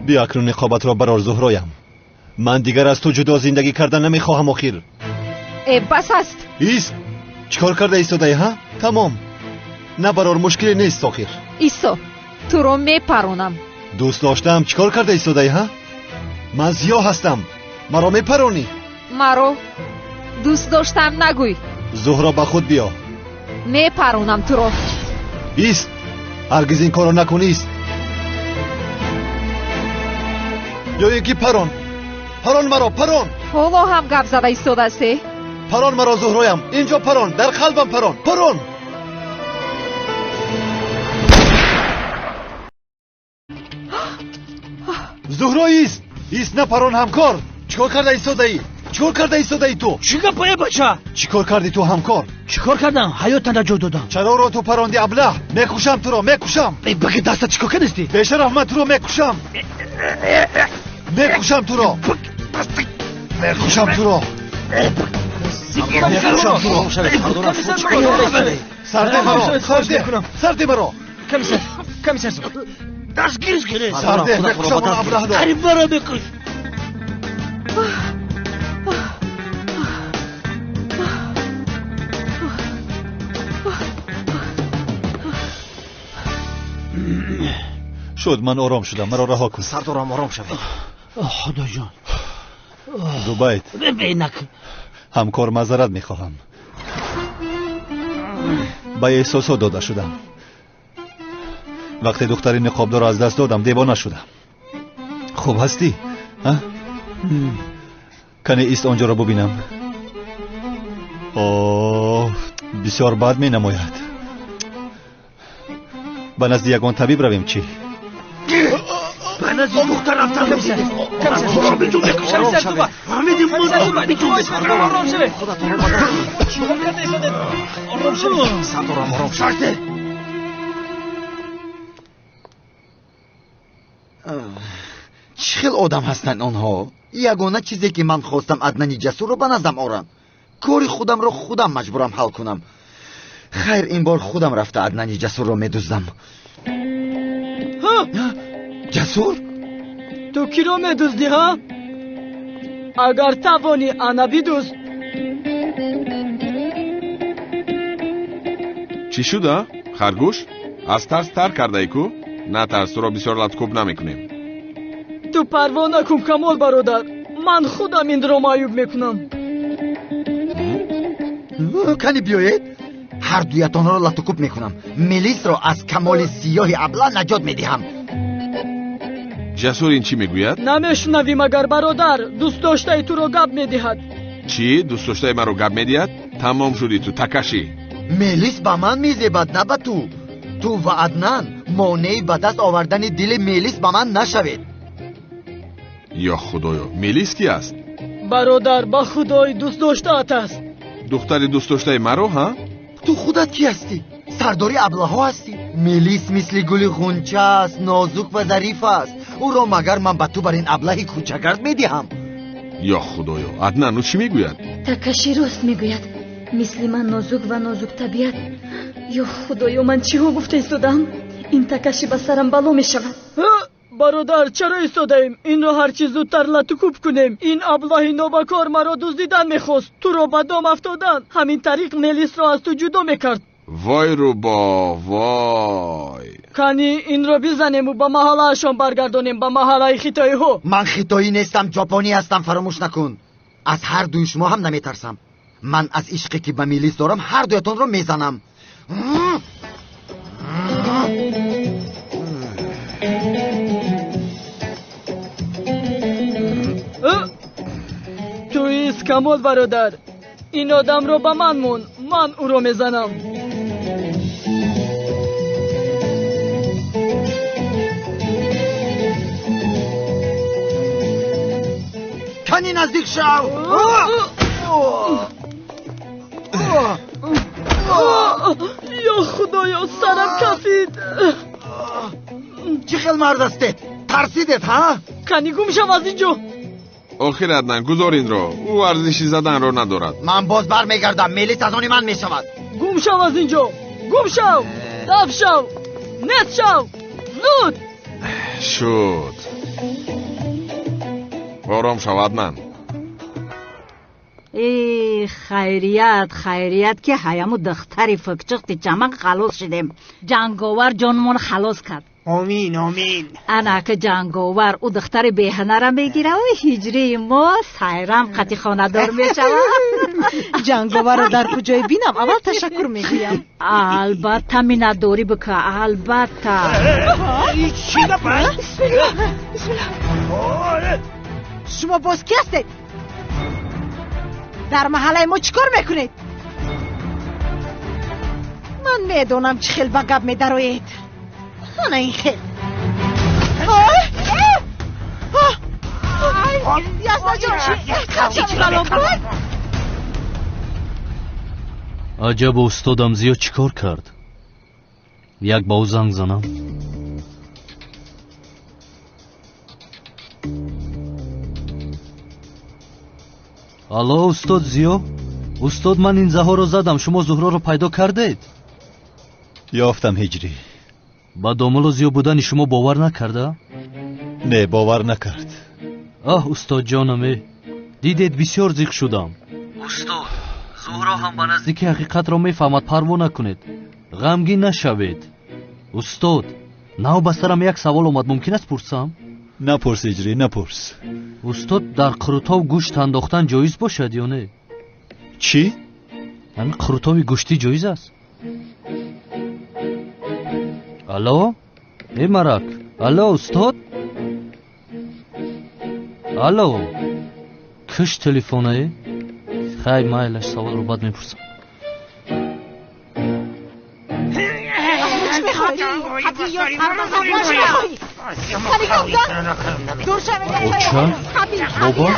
بیا اکنون نقابت را برار زهرایم. من دیگر از تو جدا زندگی کردن نمیخواهم. آخر بس است. ایست. چیکار کرده ایستاده ها؟ تمام. نه برار مشکلی نیست. آخر ایستا تو رو میپرونم. دوست داشتم. چیکار کرده ایستاده ها؟ من زیا هستم. مرا میپرونی؟ مرا دوست داشتم نگوی. زهرا به خود بیا. میپرونم تو رو. ایست. هرگز این کارو نکنیست. یا یکی پرون مرا پرون. حالا هم گپ زده ایستاده استی؟ پرون مرا زهرایم. اینجا پرون. در قلبم پرون. زهرا ایست نه پرون همکار. چیکار کرده ایستاده ای تو؟ چی گپه بچه؟ چیکار کردی تو همکار؟ چیکار کردم؟ حیات نجات دادم. چرا رو تو پروندی ابله؟ میکشم تو رو. بگی دست چیکار کردی؟ بیشرف من تو رو میکشم تو رو. سرده مرا. کمیسر دستگیرش کنه. سرده میکشم اون ابله رو. حریف مرا بکش. شد من آرام شدم. مرا رها کن. سردارم آرام شوید. خدا جان. زبید ببینک همکار معذرت میخواهم. با احساسات داده شدم. وقتی دختری نقابدار از دست دادم دیوانه شدم. خوب هستی؟ کنی ایست آنجا را ببینم. بسیار بد می نماید. به نزد یگان طبیب رویم چی؟ به نزد دختر رفتم. کمیسر بیتون بکشم. فهمیدیم من بیتون بکشم. آرام شده. سردارم آرام شده. چه خیل آدم هستن آنها. یگانه چیزی که من خواستم عدنان جسور رو به نزدم آرم. کاری خودم رو خودم مجبورم حل کنم. خیر این بار خودم رفته عدنان جسور رو میدوزدم. جسور؟ تو کی رو میدوزدی ها؟ اگر توانی انا بدوز. چی شده؟ خرگوش؟ از ترس ترک کرده ای کو؟ نه ترس، تو را بسیار لطکوب نمیکنیم. تو پروا نکن کمال برادر. من خودم این را معیوب میکنم. کنی بیایید هر دویتان را لطکوب میکنم. ملیس را از کمال سیاه ابله نجات میدهم. جسور این چی میگوید؟ نمیشنوی مگر برادر؟ دوست داشته تو رو گپ میدهد. چی؟ دوست داشته من رو گپ میدهد؟ تمام شدی تو تکشی. ملیس به من میزیبد نه به تو. تو و عدنان مانعی به دست آوردن دل ملیس به من نشوید. یا خدایا، ملیس کی است؟ برادر با خدای دوست داشته است. دختری دوست داشته مرا ها؟ تو خودت کی هستی؟ سرداری ابله ها هستی؟ ملیس مثل گل غنچه است. نازک و ظریف است. او را مگر من به تو بر این ابله کوچگرد میدهم؟ یا خدایا، عدنان او چی میگوید؟ تکشی راست میگوید. مثل من نازک و نازک طبیعت. یا خدایا من چی ها گفته ایستادم؟ این تکشی به سرم بلا میشود. برادر چرا ایستاده ایم؟ این را هرچی زودتر لطکوب کنیم. این ابله نابکار مرا دزدیدن میخواست. تو را به دام افتادن. همین طریق ملیس را از تو جدا میکرد. وای رو با وای. کنی این را بزنیم و به محله اشان برگردانیم. به محله خیتایی ها. من خیتایی نیستم، ژاپنی هستم. فراموش نکن. از هر دوی شما هم نمیترسم. من از عشقی که به ملیس دارم هر دویتون رو میزنم. تو ایست کمال برادر. این آدم رو به من مون. من او رو میزنم. کنی نزدیک شو. یا خدایا سرم کفید. چه خیل مرد استه؟ ترسیدت ها؟ کنی گم شو از اینجا. آخر عدنان گذار این را. او ورزشی زدن را ندارد. من باز بر میگردم. ملیس از آن من میشود. گم شو از اینجا. گم شو. دف شو. نت شو. زود شد. ором шав аднан. خیریت که هیامو دختری فکچختی چمن خلاص شدیم جنگاور جانمون خلاص کرد آمین انا که جنگاور او دختر بهنه را میگیره و هجری ما سایرم قطی خانه دار میشوه جنگاور را در کجای بینم اول تشکر میگویم البته مینداری بکه البته چی نبرد؟ شما باز کی هستید؟ در محله ما چیکار میکنید؟ من میدونم چه خیل با گپ میدروید نه این خیل یاسنا جان چی بلا بود؟ عجب استادم زیاد چیکار کرد؟ یک با او زنگ زنم. الو استاد زیو، استاد من این زهر رو زدم، شما زهرا رو پیدا کردید؟ یافتم هجری. با دامل و زیو بودن شما باور نکرده؟ نه باور نکرد. استاد جانمه دیدید بسیار زیق شدم. استاد زهرا هم به نزدیکی حقیقت را میفهمد، پروا نکنید، غمگین نشوید. استاد نو به سرم یک سوال اومد، ممکن است پرسم؟ نپرس هجری نپرس. استاد در قروتاو گوشت انداختن جایز باشد یا نه؟ چی؟ همین قروتاوی گوشتی جایز است؟ الو ای مرک، الو استاد، الو کش تلفونه؟ خیلی مایلش سوال رو بعد میپرسم. اوچا بابا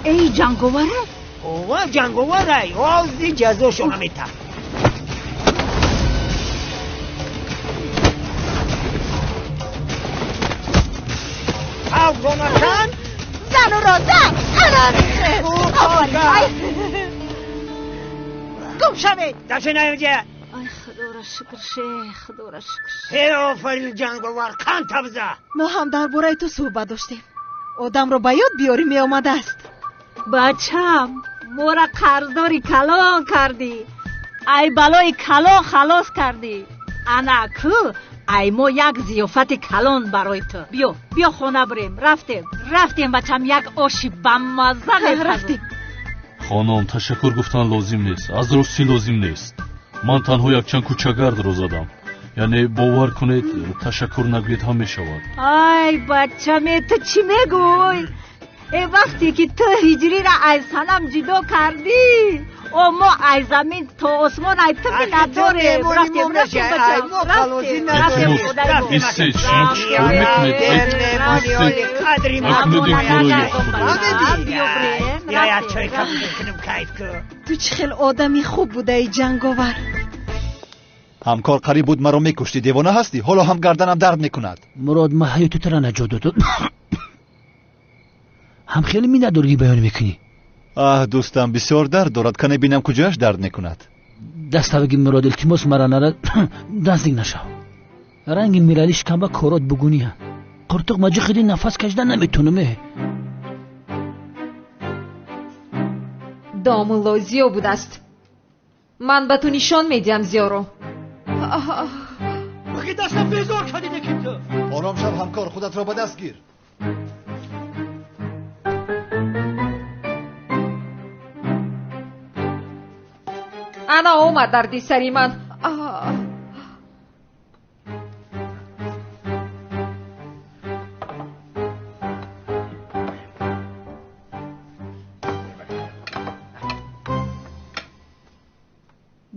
ای جنگاوره؟ اوه جنگاوره آزی جزا شما میتم افغانستان زن و را زن گم شوید دست نیوجه ای خدا را شکر شیخ، خدا را شکر. ای آفرین جنگاور کن تبزه ما هم در باره تو صحبت داشتیم، آدم رو به یاد بیاری می آمده است. بچم مورا قرضداری کلان کردی، ای بلای کلان خلاص کردی. انا کو ای ما یک زیافت کلان برای تو. بیا خونه بریم. رفتیم بچم، یک آشی بمزه رفتیم. خانم تشکر گفتن لازم نیست، از راستی لازم نیست. من تنها یک چند کوچگرد رو زدم، یعنی باور کنید تشکر نگوید هم می شود. ای بچم تو چی میگوی؟ ای وقتی که تو هجری را از سنم جدا کردی او ما از زمین تا آسمان ای تو می نداریم. رفتیم بچم، رفتیم ایستید، شما چکار میکنید؟ تو چه خیل آدمی خوب بوده ای جنگاور. همکار قریب بود مرا میکشتی، دیوانه هستی؟ حالا هم گردنم درد میکند. مراد ما حیاتو ترا نجات داد. هم خیلی می نداری بیان میکنی. دوستم بسیار درد دارد، کنه بینم کجاش درد میکند. دست بگی مراد التماس مرا نرد نزدیک نشو. رنگ میرالیش کم با کارات بگونیه. قرطق مجی خیلی نفس کشیدن نمیتونم. داملا زیو بود است. من به تو نشان میدیم زیو رو. بگی دستم بیزار کردی نکیم تو. آرام شو همکار، خودت را به دست گیر. انا اومد دردی سری من.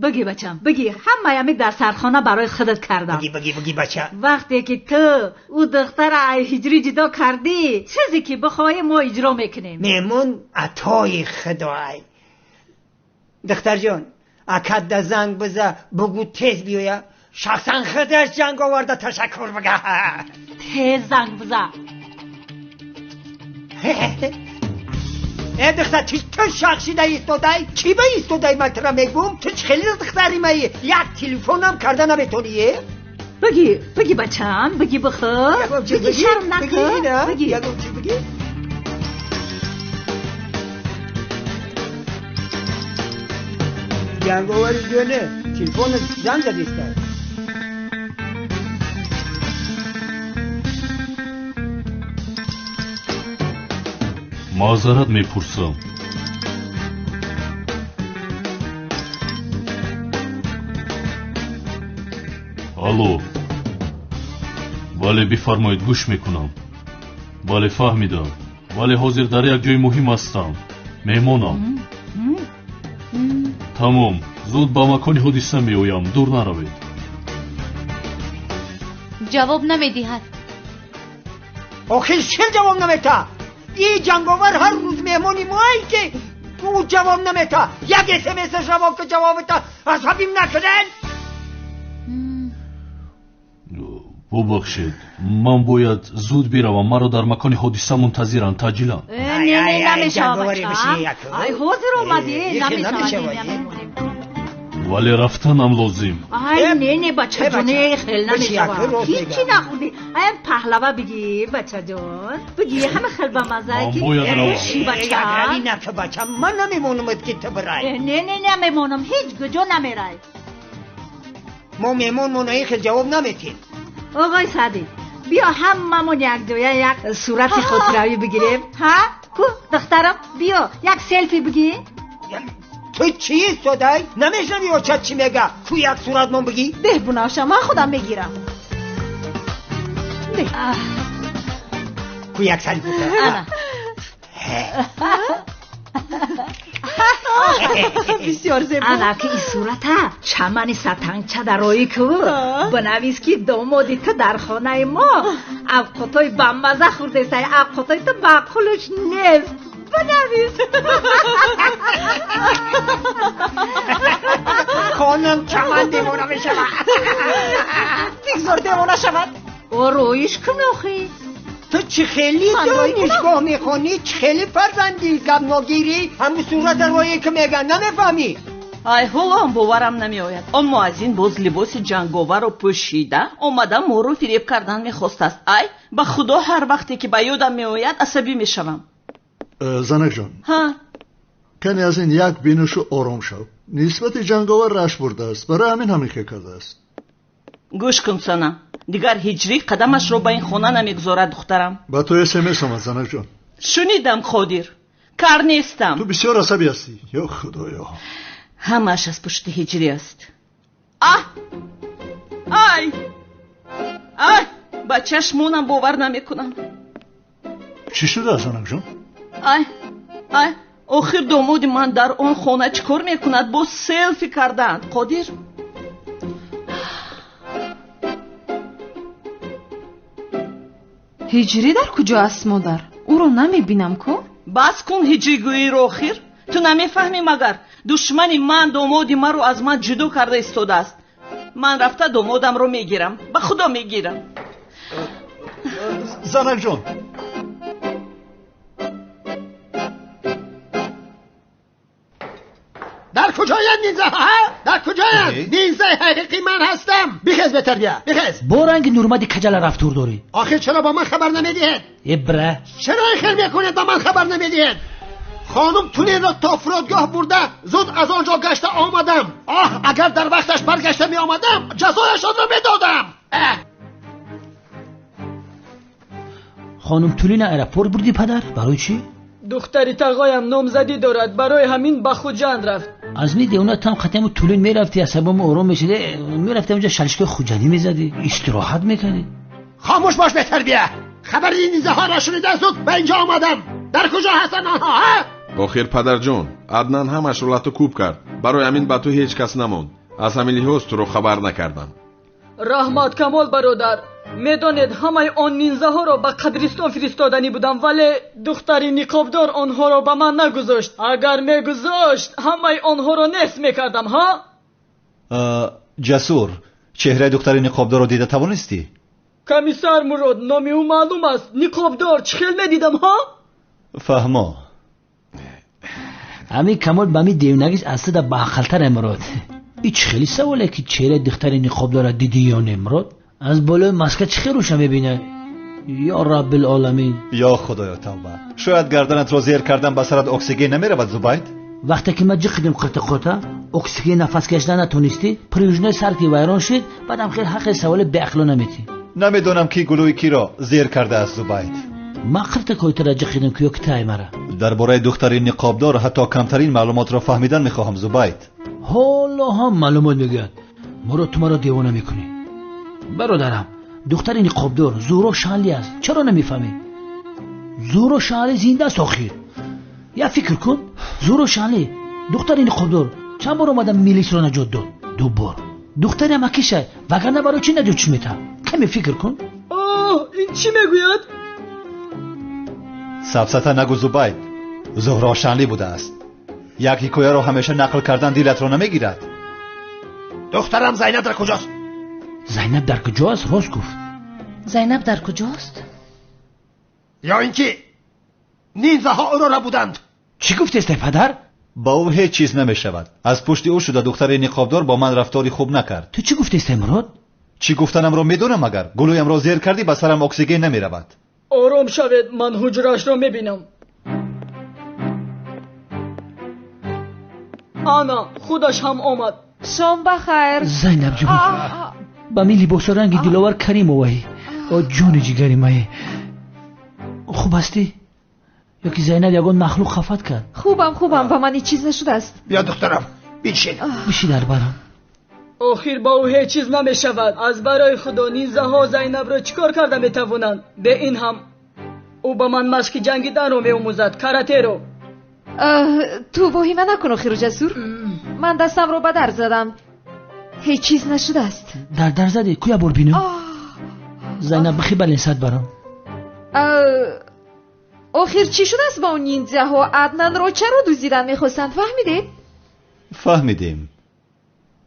بگی بچم، بگی همه یمی در سرخانه برای خودت کردم. بگی بچه. وقتی که تو او دختر هجری جدا کردی، چیزی که بخوای ما اجرا میکنیم. میمون عطای خدای. دختر جان اکد ده زنگ بزه بگو تیز بیویا، شخصا خودش جنگ آورده تشکر بگه. تیز زنگ بزه. دختر تو شخصیده ایستادای چی به ایستادای من ترا میگم تو چه خیلی دختری مایی یک تلفنم کرده نمیتونیه بگی بچم بگی بخور بگی شرم نکن بگی جنگاور جونه تلفن زنگ زدیسته معذرت میپرسم الو بله بفرمایید گوش میکنم بله فهمیدم ولی حاضر در یک جای مهم هستم مهمانم تمام زود با مکان حادثه میآیم دور نروید جواب نمیدهد آخه چه جواب نمیده این جنگاور هر روز مهمانی مایی که او جواب نمیده یک اسمس جواب که جواب ده عصبیم نکنن ببخشید من باید زود بروم مرا در مکان حادثه منتظرند تعجیلا نه نمیشه بچه ای حاضر اومدی نمیشه ولی رفتنم لازم نه بچه جونه خیل نمیشه هیچی نخوردی این پهلوه بگی بچه جون بگی همه خیل به مزه من باید روم روی نکه بچه من نمیمونم که تو برای نه نمیمونم هیچ گجا نمیرای ما میمون منایی خیل جواب نمیتیم آقای سعدی بیا هممون یک جویا یک صورت خودروی بگیریم ها کو دخترم بیا یک سلفی بگی تو چی استادای نمیشنوی و چی میگه کو یک صورت من بگی بهبوناشم من خودم میگیرم کو یک سلفی انا بسیار زیبا انا که این صورت چمن ستنگچه در روی که بنویس که دامادی تو در خانه ما افقاتای بمزه خورده سای افقاتای تو بقلش نیست بنویس خانم چمن دیوانه می شود بگذار دیوانه شود او رویش کن آخی تو چه خیلی دانشگاه میخونی چه خیلی فرزندی کم نگیری همون صورت رویی که میگن نمیفهمی ای حالا باورم نمیآید آن مؤذن باز لباس جنگاور رو پوشیده اومده ما رو فریب کردن میخواست است ای به خدا هر وقتی که به یادم میآید عصبی میشوم زنک جان ها کنی از این یک بینشو آرام شو نسبت جنگاور رشت برده است برای همین که کرده است گوش کن سنا دیگر هجری قدمش رو به این خانه نمیگذارد دخترم با تو اسمس اومد زنک جان شنیدم خودیر کار نیستم تو بسیار عصبی هستی یا خدایا همش از پشت هجری است ای با چشمونم باور نمیکنم چی شده زنک جان ای آخر داماد من در اون خانه چکار میکند با سلفی کردند قادر هجری در کجا است مادر؟ او رو نمیبینم که؟ بس کن هجری گویی رو آخر تو نمیفهمی مگر دشمنی من دامادی من رو از من جدا کرده ایستاده است من رفته دامادم رو میگیرم به خدا میگیرم زنک جان در کجایند نینزه ها؟ در کجایند؟ نینزه حقیقی من هستم بخیز بهتر بیا بخیز برنگ نورمدی کجل رفتور داری آخه چرا با من خبر نمیدید؟ ابره چرا خیر میکنید با من خبر نمیدید؟ خانم تونین را تا فرودگاه برده زود از آنجا گشته آمدم اگر در وقتش برگشته می آمدم جزایشان را میدادم خانم تولین ایرپورت بردی پدر برای چی؟ دختری تقایم نامزدی دارد برای همین به خوجند رفت از می دیونت هم ختم تولین میرفتی عصبم آرام میشده میرفتی اونجا شلشگاه خوجندی میزدی استراحت میکنی خاموش باش بهتر بیا خبر این نیزه ها را شنیده زود به اینجا آمدم در کجا هستن آنها آخر پدر جان عدنان همش رو لطو کوب کرد برای همین به تو هیچ کس نموند از همین لحاظ تو رو خبر نکردم رحمت کمال برادر میدانید همه آن نینزه ها را به قبرستان فرستادنی بودم ولی دختری نقابدار آنها را به من نگذاشت اگر میگذاشت همه آنها را نصف میکردم ها جسور چهره دختری نقابدار را دیده توانستی؟ کمیسر مراد نامی او معلوم است نقابدار چخیل میدیدم ها فهما امی کمال با می دیونگیش اصلا باخلتر امراد. ایچ خیلی سواله که چهره دختر نقابدار دیدی یا نمراد؟ از بالای مسکه چه روشن میبینه؟ یا رب العالمین. یا خدایا توبه. شاید گردنت رو زیر کردن به سرت اکسیژن نمیرود زبید؟ وقتی که ما جخیدیم قطع اکسیژن نفس کشیدن نتونستی پریوژن سر کی ویران شد بعدم خیلی حق سوال به عقل نمیتی. نمیدونم کی گلوی کی را زیر کرده است زبید. ما قرت کویت را جخیدیم که یک تای مرا. درباره دختر نقابدار حتی کمترین معلومات را فهمیدن میخواهم زبید. حالا هم معلومات میگن. مرا تو مرا دیوانه میکنی. برادرم دختر نقابدار زورو شانلی است. چرا نمیفهمی؟ زورو شانلی زنده است آخر. یا فکر کن زورو شانلی دختر نقابدار چند بار اومدم میلیس رو نجات داد. 2 بار. دختر مکیشه وگرنه برای چی نجات میده؟ کمی فکر کن. این چی میگوید؟ سبسته نگو زبید. زهرا شانلی بوده است. یک حکایه رو همیشه نقل کردن دیلت رو نمیگیرد. دخترم زینب در کجاست؟ زینب در کجاست؟ راست گفت. زینب در کجاست؟ یا اینکه نینزه ها او را بودند. چی گفتی است پدر؟ با او هیچ چیز نمیشود. از پشت او شده دختر نقابدار با من رفتاری خوب نکرد. تو چی گفتی است مراد؟ چی گفتنم رو میدونم مگر گلویم رو زیر کردی به سرم اکسیژن نمیرود. آرام شوید من حجرش را میبینم. آنا خودش هم آمد. شام بخیر. زینب جون با می لباس رنگ دلوار کریم اوی او جون جگری مای خوب هستی؟ یا که زینب یگان مخلوق خفت کرد؟ خوبم با من هیچ چیز نشده است. بیا دخترم بشین. بشی در برم. آخر با او هیچ چیز نمیشود. از برای خدا نینزه ها زینب را چیکار کرده میتوانند؟ به این هم او با من مشق جنگیدن رو میآموزد، کاراته رو. تو وحیمه نکن آخر جسور. من دستم رو به در زدم هیچ چیز نشده است. در زدی؟ کویا بر بینم. زینب بخی بلنسد برام. آخر چی شده است با اون نینجا ها؟ عدنان رو چرا دوزیدن میخواستند؟ فهمیدید؟ فهمیدیم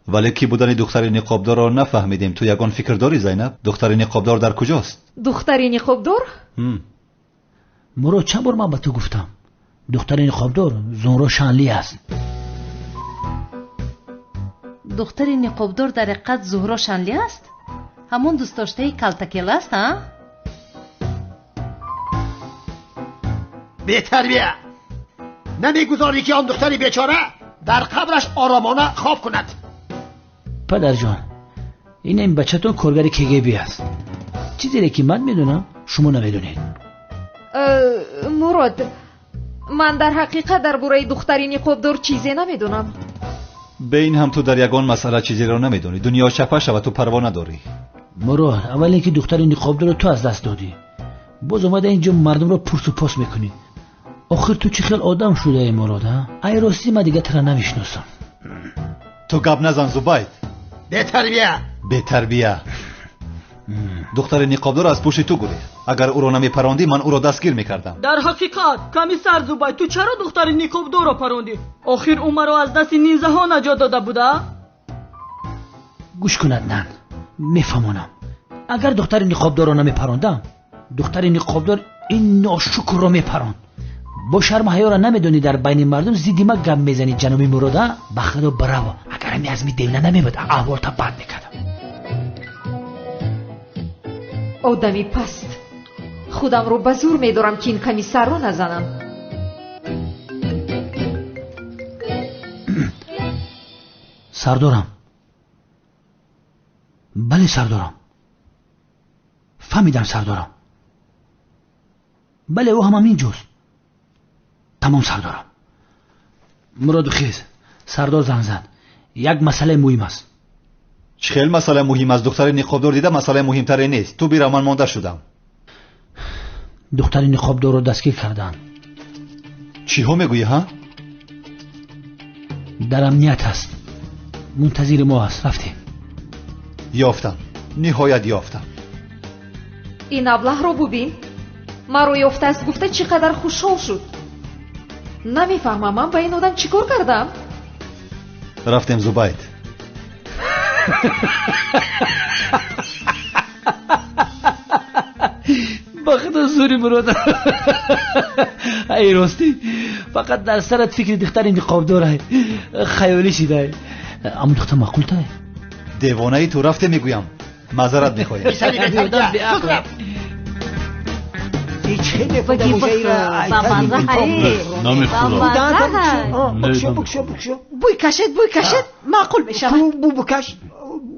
ولی کی بودن دختر نقابدار را نفهمیدیم. تو یگان فکر داری زینب؟ دختر نقابدار در کجاست؟ دختر نقابدار؟ مرا چند بار من به تو گفتم دختر نقابدار زهرا شانلی است. دختر نقابدار در حقیقت زهرا شانلی است؟ همون دوست داشته کلتکل است ها؟ به تربیه نمیگذاری که آن دختر بیچاره در قبرش آرامانه خواب کند. پدر جان این بچه‌تون کارگر کیگبی است. چیزی که من میدونم شما نمیدونید. مراد من در حقیقت درباره دختر نقابدار چیزی نمیدونم. به این هم تو در یگان مسئله چیزی را نمیدونی. دنیا چپه شود تو پروا نداری. مراد اول اینکه دختر نقابدار رو تو از دست دادی باز اومده اینجا مردم رو پرس و پاس میکنی. آخر تو چه خیل آدم شده ای مراد ها؟ ای راستی من دیگه ترا نمیشناسم. تو گپ نزن زبید. به تربیه دختر نقابدار از پشت تو گریخت. اگر او را نمیپراندی من او را دستگیر میکردم. در حقیقت کمی سرزوبای تو چرا دختر نقابدار را پراندی؟ آخر او مرا از دست نینزه ها نجات داده بوده؟ گوش کند نن میفهمونم. اگر دختر نقابدار را نمیپراندم دختر نقابدار این ناشکر را میپراند. با شرم حیا را نمیدونی در بین مردم زیدی ما گم میزنی جنابی مرادا؟ بخدا براو. اگر همی از می دیونه نمیبود احوال تا بد میکردم. آدمی پست خودم رو به زور میدارم که این کمی سر رو نزنم. سردارم. بله سردارم. فهمیدم سردارم. بله او هم اینجاست. تمام سردارم. مراد خیز سردار زنگ زد. یک مسئله مهم است. چه خیلی مسئله مهم است؟ دختر نقابدار دیده مسئله مهمتری نیست. تو بیرا من مانده شدم. دختر نقابدار رو دستگیر کردن. چی ها میگویی ها؟ در امنیت است. منتظر ما است. رفتیم. یافتم. نهایت یافتم. این ابله رو ببین. ما رو یافته است گفته چقدر خوشحال شد. نمیفهمم من با این آدم چیکار کردم؟ رفتیم زبید. با خدا زوری مراد. ای راستی فقط در سرت فکر دختر نقابداره خیالی شده. اما دختر معقول ته دیوانه ای تو رفته میگویم معذرت میخوایم. بوی کشید معقول بشه.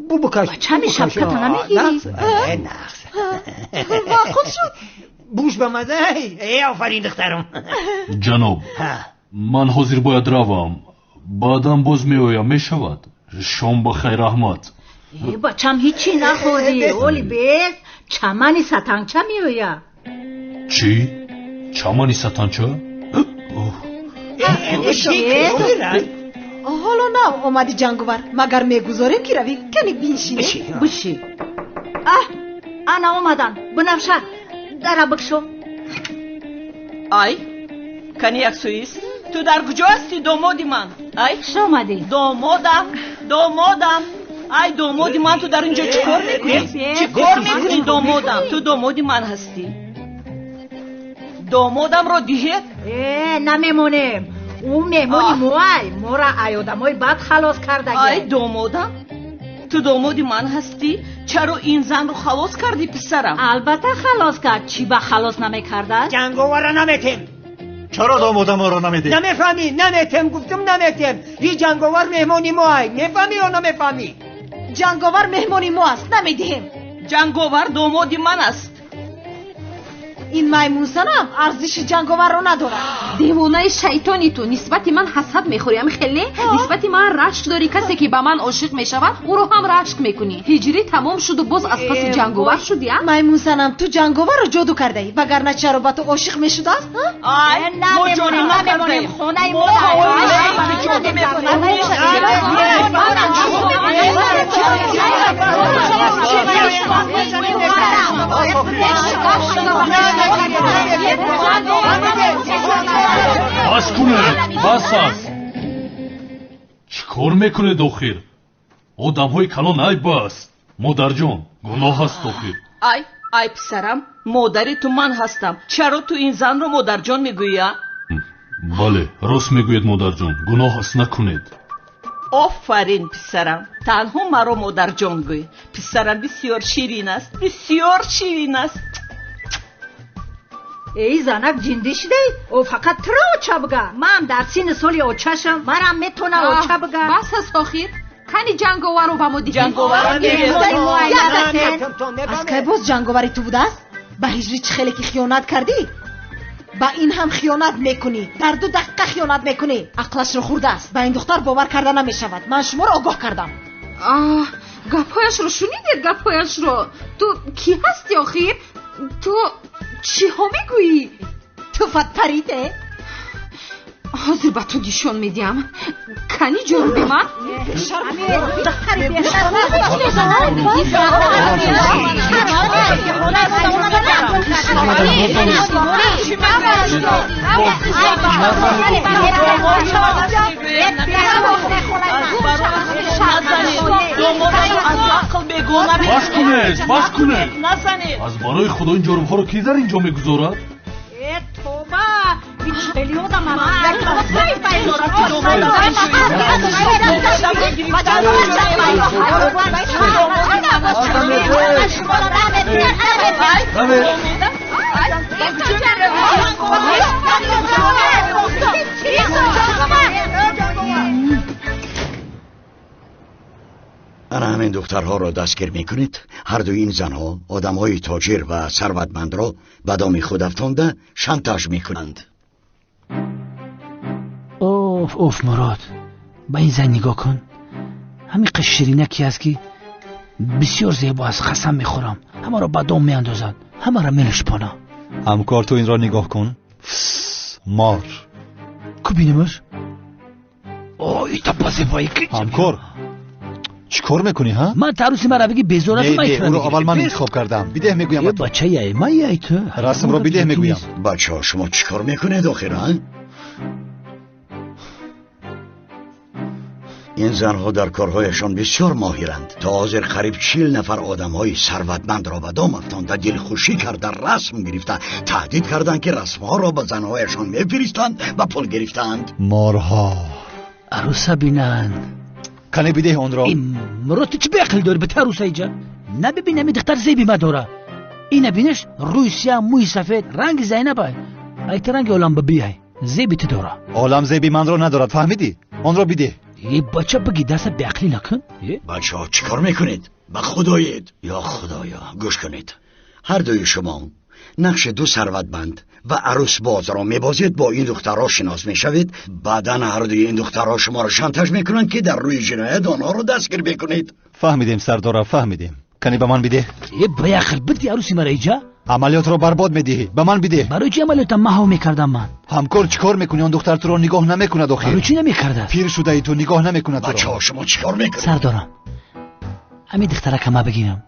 بو بکش چه میشم که تو نمیگیری؟ نقص معقول شد. بوش به مزه. ای آفرین دخترم. جناب من حاضر باید روم. بعدم باز میایم میشود. شام بخیر احمد. بچم هیچی نخوردی. اولی بیس چمنی ستنچه میایم. چی؟ چمنی ستنچه؟ حالا نه اومدی جنگوور مگر میگذاریم که روی کنی بینشینی بشی. انا اومدن بنفشه در بکشو. ای کنی یک سوئیس تو در کجا هستی دامادی من؟ ای شو اومدی؟ دامادم ای دامادی من تو در اینجا چیکار میکنی؟ چیکار میکنی دامادم؟ تو دامادی من هستی؟ دامادم رو دیهید؟ نمیمونیم. او مهمونی موی مورا ایادمای بد خلاص کرده. ای دامادم تو دامادی من هستی؟ چرا این زن رو خلاص کردی پسرم؟ البته خلاص کرد. چی با خلاص نمیکرده؟ جنگوار را نمیتیم. چرا دامادم رو نمیدی؟ نمیفهمی. نمیتیم گفتم نمیتیم. این جنگوار مهمونی موی میفهمی یا نمیفهمی؟ جنگوار مهمونی مو است نمیدیم. جنگوار دامادی من است. این میمون زنم ارزش جنگوار رو نداره. دیوانه شیطانی تو. نسبت من حسد میخوری. هم خیلی نسبت من رشک داری. کسی که به من عاشق میشود او رو هم رشک میکنی. هجری تمام شد و باز از پس جنگوار شدی. میمون زنم تو جنگوار رو جادو کرده ای وگرنه چرا با تو عاشق میشد است؟ نمیمونیم خونه ما. بس کنه بس است. چیکار میکنه داخل؟ آدم های کلان ای بس. مادر جان گناه هست داخل. ای پسرم مادری تو من هستم. چرا تو این زن رو مادر جان میگویی؟ بله راست میگوید مادر جان. گناه هست نکنید. آفرین پسرم. تنها مرا مادر جان گوی. پسرم بسیار شیرین است. بسیار شیرین است. ای زنک جنده شده. او فقط تو را اوچه بگه. من در سین سالی اوچهشم. مرم میتونه اوچه بگه. بس هست آخیر. کنی جنگوار رو با ما دیگه. جنگوار از که باز جنگواری تو بوده است؟ به هجری چه خیلی که خیانت کردی؟ با این هم خیانت میکنی. در 2 دقیقه خیانت میکنی. عقلش رو خورده است. به این دختر باور کرده نمیشود. من شما رو آگاه کردم. گپایش رو شنیدید؟ گپایش رو. تو کی هستی آخیر؟ تو چی ها میگویی؟ تو فت پریده؟ حاضر با تو دیشون میدیم. کنی جرم بی من؟ بس کنه از برای خدا این جرم ها رو کی در اینجا میگذارد؟ توبه خیلی آدم انا همین دخترها را دستگیر میکنید. هر دو این زنها آدمهای تاجر و ثروتمند را به دام خود افکنده شانتاژ میکنند. اوف مراد با این زن نگاه کن. همین قشرینکی است که بسیار زیبا است. قسم میخورم همه را به دام میاندازد. همه را میلشپاند. همکار تو این را نگاه کن. مار کو بینمش. ایتا بازیبایی که همکار چیکار میکنی ها؟ من تعرض مرا بگی بزورت نه او رو اول من انتخاب کردم. بیده میگویم یه بچه یه من یه تو رسم رو بیده میگویم. بچه ها شما چیکار میکنید آخر ها؟ این زنها در کارهایشان بسیار ماهرند. تا حاضر قریب 40 نفر آدمهای ثروتمند را به دام افکندند، دلخوشی کرده، رسم گرفتند، تهدید کردند که رسمها را به زنهایشان میفرستند و پول گرفتند. مارها عروسه بینند. کنه بیده اون را. مرات چی بیقل داری به عروسه ایجا؟ نبینم این دختر زیبی ما داره. این بینش روی سیاه موی سفید رنگ زینبه. ایت رنگ عالم ببیه زیبی تو داره. عالم زیبی من را ندارد، فهمیدی؟ اون را بیده. ای بچه بگی دست بیقلی نکن. بچه ها چی کار میکنید؟ به خدایید یا خدایا گوش کنید. هر دوی شما نقش دو ثروتمند و عروس باز را میبازید، با این دخترها شناس میشوید، بعدا هر دوی این دخترها شما را شانتاژ میکنند که در روی جنایت آنها را دستگیر بکنید. فهمیدیم سردار، فهمیدیم. کنی به من بیده. ای بیقل بدی عروسی مرا ایجا؟ عملیات رو برباد میدی، به من بیده. برای چی عملیات محو میکردم من؟ همکار چیکار میکنی؟ اون دختر تو رو نگاه نمیکند آخه. برای چی نمیکرده؟ پیر شده ای تو، نگاه نمیکند تو رو. بچه‌ها شما چیکار میکنید؟ سردارم همین دختره که ما بگیرم.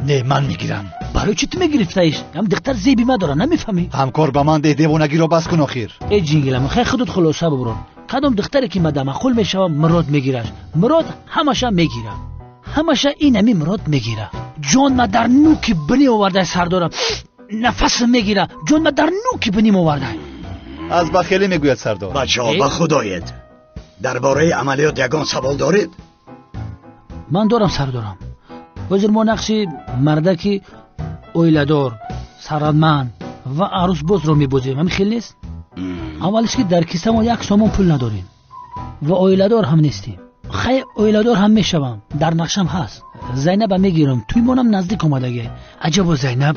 نه من میگیرم. برای چی تو میگرفتیش؟ هم دختر زیبی ما داره، نمیفهمی؟ همکار به من ده، دیوانگی رو بس کن آخر. ای جنگلم خیلی خودت خلاصه ببرون. کدام دختری که مدام خل میشوه مراد میگیرش. مراد همشه میگیره، همشه این همی مراد میگیره. جان ما در نوک بنی آورده سردارم، نفس میگیره. جان ما در نوک بنی آورده. از بخیلی میگوید سردار. بچه‌ها به خدایت درباره عملیات یگان سوال دارید؟ من دارم سردارم. وزیر ما نقشی مردکی اویلدار، ثروتمند و عروس باز رو میبوزیم. همین خیلی نیست؟ اولش که در کیسه ما یک سومون پول نداریم و اویلدار هم نیستیم. خیلی اویلدار هم میشوم، در نقشم هست. زینب هم میگیرم، توی منم نزدیک اومدگه. عجب و زینب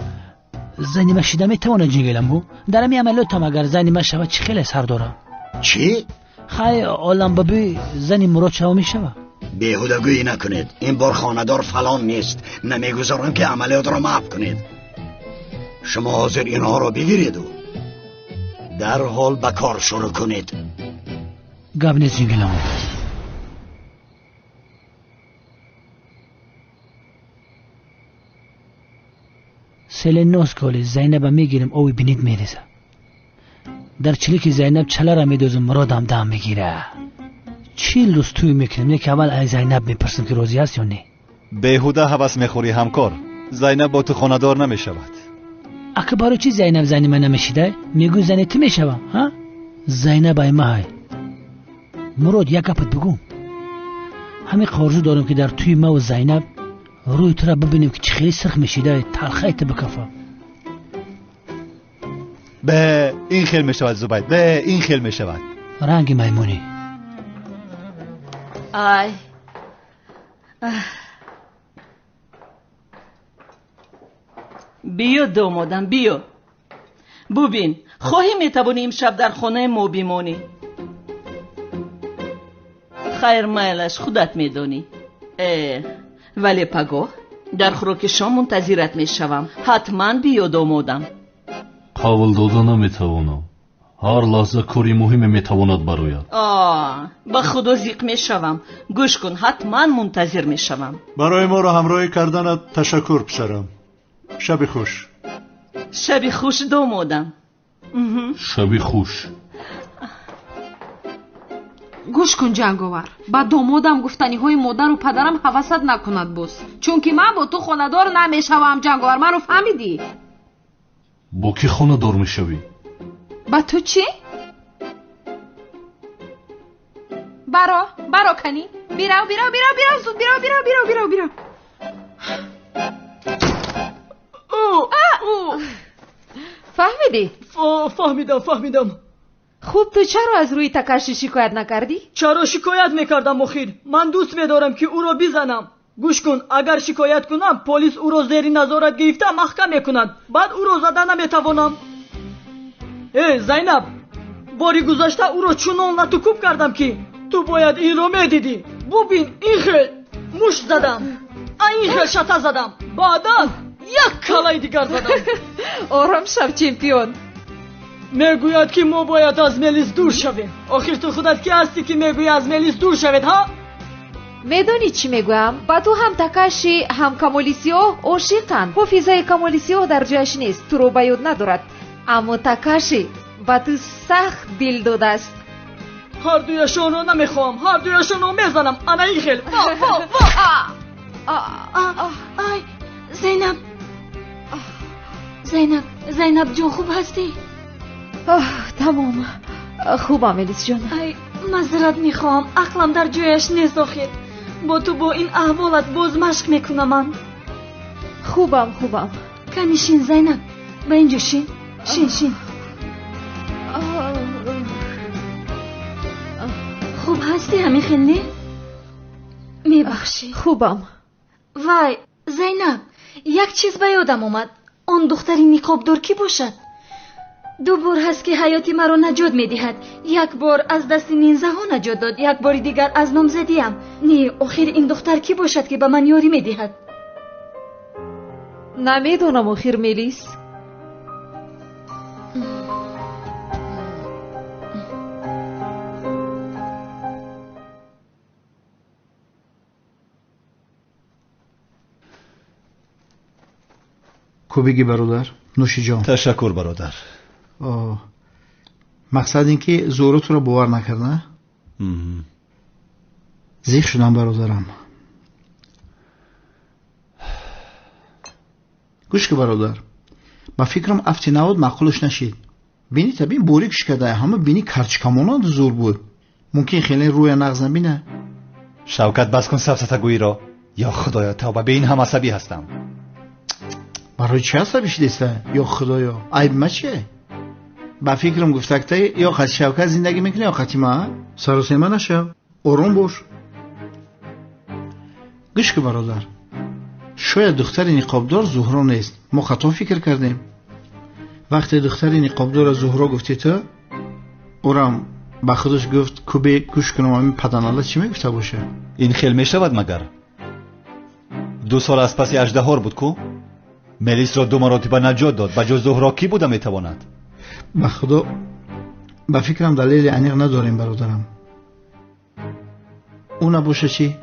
شیده میتونه جنگلم بو. در همی عملیاتم اگر زنی شوه چی خیلی سردارم. چی؟ خیلی عالم ببی زنی مراد شوه میشوه. بیهودگویی نکنید، این بار خاندار فلان نیست، نمیگذارم که عملیات را محو کنید. شما حاضر اینها را بگیرید و در حال به کار شروع کنید. گپ نیست جنگلم. سلنوس کالی زینب میگیریم اوی بینید میریزه. در چلیک زینب چله را میدوزم، مراد هم دام میگیره. چی روز توی میکنیم؟ یک اول ای زینب میپرسم که روزی هست یا نه. بیهوده حوث میخوری همکار. زینب با تو خاندار نمیشود. اگه برای چی زینب زنی من نمیشیده؟ میگو زنی تو میشوم ها؟ زینب ای مای مراد یک گپت بگم. همین خارجو دارم که در توی ما و زینب روی تو را ببینیم که چه خیلی سرخ میشیده، تلخیت بکفا. به این خیل میشود زبید، به این خیل میشود. رنگ میمونی. آی بیا دامادم بیا. ببین خواهی میتوانی امشب در خانه ما بمانی. خیر میلش خودت میدانی. ولی پگاه در خوراک شام منتظرت میشوم. حتما بیا دامادم. قابل داده نمیتوانم. هر لحظه کاری مهم میتواند براید. با خدا زیق میشوم. گوش کن، حتما منتظر میشوم. برای ما را همراهی کردنت تشکر پسرم. شب خوش. شب خوش دامادم. شب خوش. گوش کن جنگاور، با دامادم گفتنی های مادر و پدرم حوست نکند بس، چون که من با تو خاندار نمیشوم. جنگاور من رو فهمیدی؟ با کی خاندار میشوی؟ با تو چی؟ برا کنی؟ بیرو زود بیرو. فهمیدی؟ فهمیدم. خوب تو چرا از روی تکشی شکایت نکردی؟ چرا شکایت میکردم مخیر؟ من دوست میدارم که او را بزنم. گوش کن، اگر شکایت کنم پلیس او را زیر نظارت گرفته محکم میکنند، بعد او را زدن نمیتوانم. زینب، باری گذشته او را چنان لطوکوب کردم که تو باید این را میدیدی. ببین این خیل مشت زدم، این خیل شته زدم، بعدا یک کلای دیگر زدم. آرام شو چمپیون. میگوید که ما باید از ملیس دور شویم. آخر تو خودت کی هستی که میگویی از ملیس دور شوید ها؟ میدونی چی میگویم؟ با تو هم تکاشی هم کامولیسیو عاشقن. حافظه کامولیسیو در جایش نیست، تو رو به یاد ندارد، اما تکاشی با تو سخت دل داده است. هر دویشان رو نمیخوام، هر دویشان رو میزنم. انا این خیل آی زینب جون خوب هستی؟ تمام خوبم ملیس جان. ای معذرت میخوام، عقلم در جایش نیست. آخر با تو با این احوالت باز مشق میکنم. من خوبم کنیشین زینب، به اینجا شین. خوب هستی همین خیلی؟ میبخشی؟ خوبم. وای زینب، یک چیز به یادم اومد. آن دختری نقابدار کی باشد؟ 2 بار هست که حیاتی مرا نجات میدهد. یک بار از دست نینزه ها نجات داد، یک بار دیگر از نامزدیم. نه آخر این دختر کی باشد که به من یاری میدهد؟ نمیدونم آخر ملیس. کوبیگی برادر، نوشی جان. تشکر برادر. مقصد این که زورو تو رو باور نکرد، نه؟ زیخ شدم برادرم. گوش که برادر، با فکرم افتی نود معقولش نشید. بینی تبین بوری کش کرده، همه بینی کرچ کمانان زور بود. ممکن خیلی روی نغز نبینه. شوکت بس کن سفسطگویی را. یا خدایا توبه، به این هم عصبی هستم. برای چه عصبی شدیسته؟ یا خدایا عیب ما چیه؟ با فکرم گفتکته یا خط شوکت زندگی میکنه یا خطی ما. سر و سیما نشو، آروم باش. گوش که برادر، شاید دختر نقابدار زهرا نیست. ما خطا فکر کردیم. وقتی دختر نقابدار زهرا گفتی تو، اورم با خودش گفت کوبه گوش کنم همین پدناله چی میگفته باشه. این خیل میشود مگر؟ 2 سال از پس اژدهار بود کو؟ ملیس را 2 مراتبه نجات داد. با جز زهرا کی بوده میتواند؟ به خدا به فکرم دلیل عمیق نداریم برادرم. او نباشه چی؟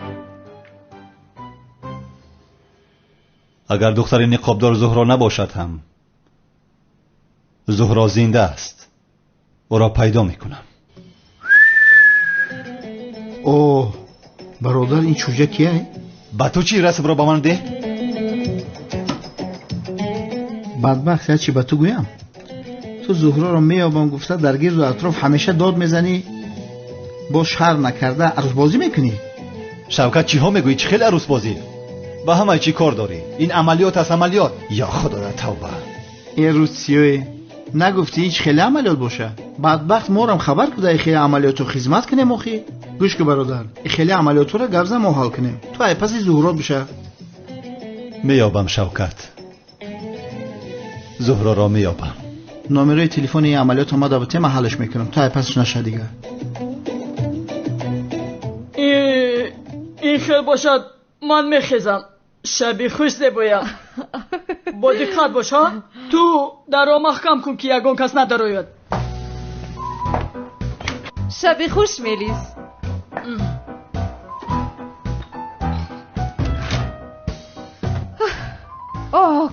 اگر دختر نقابدار زهرا نباشد هم زهرا زنده است. او را پیدا میکنم. اوه برادر، این چوجه کیه؟ با تو چی رسم را با من ده؟ بدبخت هرچی به تو گویم. تو زهرا را میابم گفته در گرد و اطراف همیشه داد میزنی، با شهر نکرده عروس بازی میکنی. شوکت چی ها میگویی؟ چه خیلی عروس بازی؟ با همه چی کار داری؟ این عملیات است عملیات. یا خدا توبه. این روسیوی نگفتی هیچ خیلی عملیات باشه؟ بدبخت مورم خبر کده ای خیلی عملیاتو خدمت کنیم. اخی گوش که برادر، ای خیلی عملیاتو را گرزه ما حل کنیم. تو ای پس زهرا بشه. میابم شوکت، زهرا را میابم. نمره تلفن این عملیات اومده بته من حلش میکنم. تو ای پسش نشه دیگه. این خیل باشد من میخیزم. شبی خوش نبایم. با دقت باش ها. تو در را محکم کن که یگان کس نداروید. شبی خوش ملیس.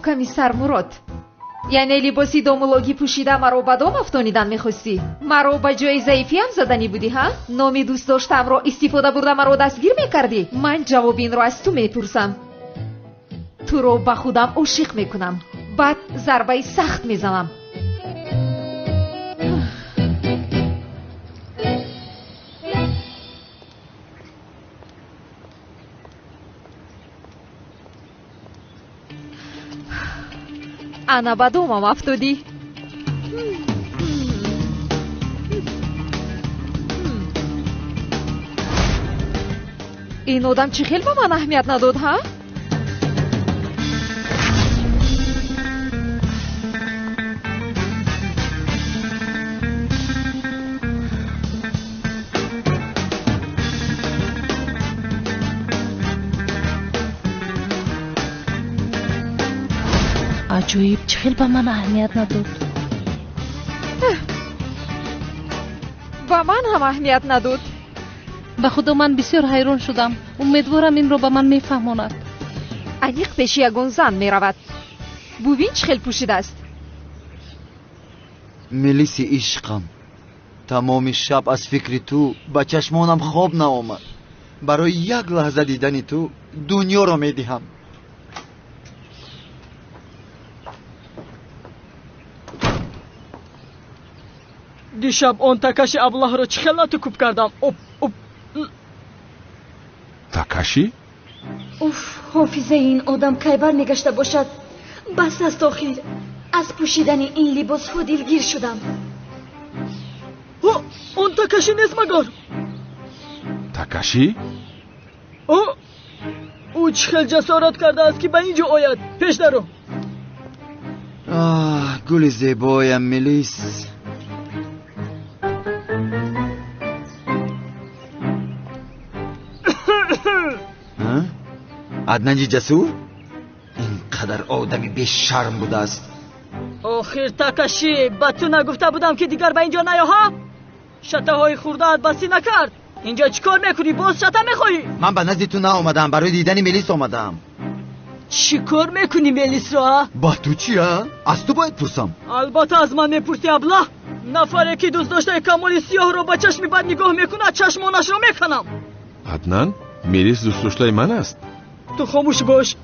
کمی سرمورد. یعنی لباسی دومولوگی پوشیده مرا به دام افتانیدن میخواستی؟ مرا به جای ضعیفی هم زدنی بودی ها؟ نامی دوست داشتم را استفاده برده مرا دستگیر میکردی؟ من جواب این را از تو میپرسم. تو رو به خودم عاشق میکنم، بعد ضربه سخت میزنم. انا به دومم افتادی. این آدم چی خیلی به من اهمیت نداد ها؟ عجیب، چه خیلی به من اهمیت نداد. به من هم اهمیت نداد. به خدا من بسیار حیران شدم. امیدوارم این رو به من میفهماند. انیق پیش یگان زن میرود. ببین چه خیلی پوشیده است. ملیسی عشقم، тамоми шаб аз фикри ту ба чашмонам хоб наомад. барои як лаҳза дидани ту дунёро медиҳам. дишаб он такаши аблаҳро чӣ хел натукуб кардам. такаши? уф, ҳофизаи ин одам кай бармегашта бошад. бас аст охир. аз пӯшидани ин либосҳо дилгир шудам. он такаши нест магар? такаши? ӯ чӣ хел ҷасорат кардааст ки ба ин ҷо ояд. пеш даро. гули зебоям мелис. аднанҷи ҷасур ин қадар одами бешарм будааст. охир такаши, ба ту нагуфта будам ки дигар ба ин ҷо наёҳа? шатаҳои хурдаат басӣ накард. اینجا چیکار میکنی؟ باز شتا میخوایی؟ من به نزد تو نآمدم، برای دیدن ملیس آمدم. چیکار میکنی ملیس را؟ با تو چیه؟ از تو باید پرسم. البته از من میپرسی ابله. نفره که دوست داشته کمال سیاه رو با چشمی بد نگاه میکنه چشمانش رو میکنم. عدنان ملیس دوست داشته من است. تو خاموش باش.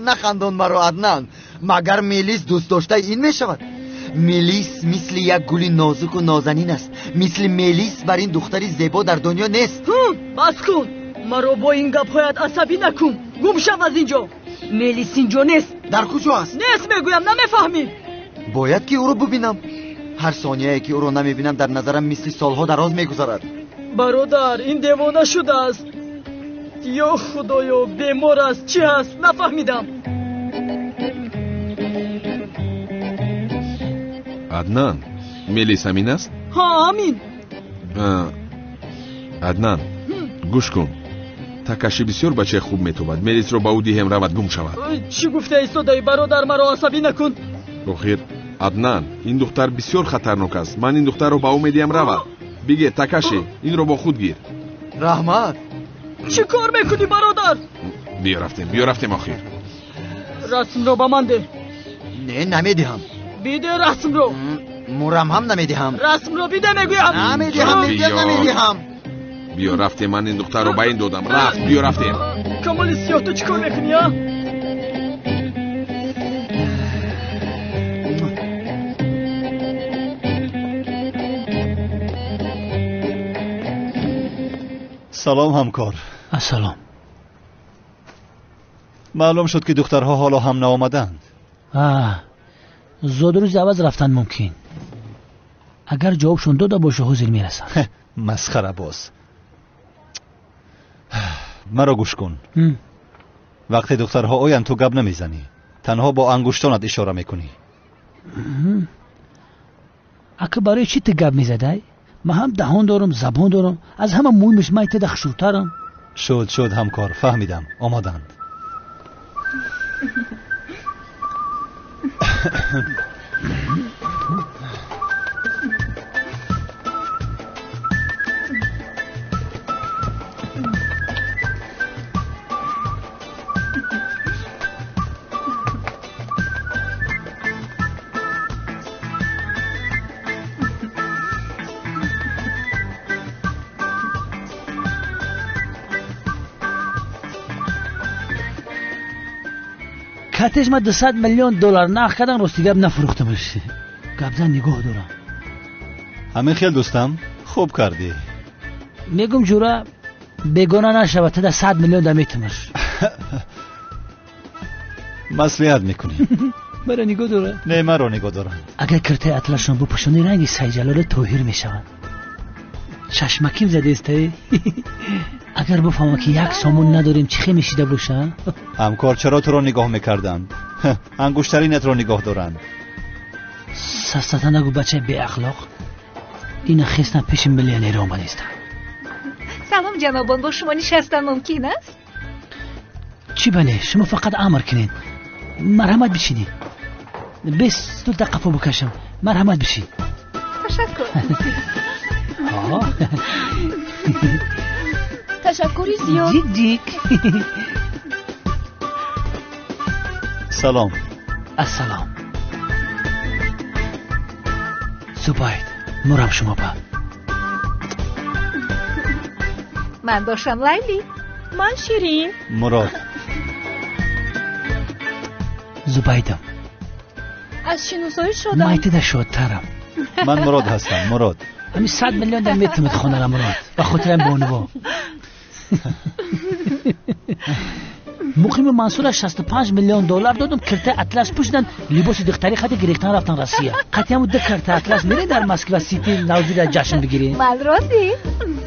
نخندان مرا عدنان. مگر ملیس دوست داشته این میشود؟ ملیس مثل یک گل نازک و نازنین است. مثل ملیس بر این دختری زیبا در دنیا نیست. بس کن. مرا با این گپ‌هایت عصبی نکن. گم شو از اینجا. ملیس اینجا نیست. در کجا است؟ نیست میگویم، نمیفهمی. باید که او رو ببینم. هر ثانیه‌ای که او رو نمیبینم در نظرم مثل سالها دراز میگذرد. برادر این دیوانه شده است. یا خدایا بیمار است چی است نفهمیدم. عدنان ملیس همین است؟ ها همین. عدنان گوش کن. تکشی بسیار بچه خوب میتوبد. ملیس رو با او دیهم رود گم شود. چی گفته ایستادای برادر مرا عصبی نکن. آخر عدنان این دختر بسیار خطرناک است. من این دختر رو با او میدیم رود. بگه تکشی این رو با خود گیر. رحمت چی کار میکنی برادر؟ بیا رفتیم آخر. رسم رو با من ده. نه نمیدهم. بیده رسم رو. مورم هم نمیدهم. رسم رو بیده میگویم. نمیدهم. بیا رفتیم. من این دختر رو با این دادم. بیا رفتیم. کمال سیاه تو چی کار میکنی ها؟ سلام همکار. سلام. معلوم شد که دخترها حالا هم نآمدند. زود روز عوض رفتن ممکن. اگر جوابشون داده باشه حاضر میرسن. مسخره باز. مرا گوش کن. وقتی دخترها آیند تو گپ نمیزنی. تنها با انگشتانت اشاره میکنی. اگه برای چی تو گپ میزدی؟ من هم دهان دارم، زبان دارم. از همه مهمش من تد خشوترم. شد همکار، فهمیدم. آمدند. کاتش ما 200 میلیون دلار نقد کردن راستی گپ نفروختمش. گپزن نگاه دارم. همین خیال دوستم خوب کردی. میگم جورا بگونه نشود تا 100 میلیون دمیتمش. مصلحت میکنی. مرا نگاه داره. نه مرا نگاه دارم. اگر کرته اطلسشون بپوشونی رنگی سیجلال طاهر میشود. چشمکیم زده است. اگر بفهمم که یک سامون نداریم چی میشیده باشه؟ همکار چرا تو رو نگاه میکردند؟ انگشترینت رو نگاه دارند. سستتا نگو بچه بی اخلاق. این خیستن پیش میلیونر آمده است. سلام جنابان، با شما نشستن ممکن است؟ چی بله؟ شما فقط امر کنین. مرحمت بشینید. 20 دقیقه بکشم. مرحمت بشید. تشکر. تشکری زیاد. جیک. سلام. السلام. زبید مرم شما با من باشم لیلی. من شیرین. مراد. زبیدم از شناسایی شدم. مایتده شدترم. من مراد هستم. مراد همین 100 میلیون در میتونم خونه مراد و خاطرم بانوا مقیم منصور 65 میلیون دلار دادم کرته اطلس پوشیدن لباس دختری خاطر گرفتن رفتن روسیه قطعا بود کرته اطلس میره در مسکو سیتی نوزی جشن بگیرین من راستی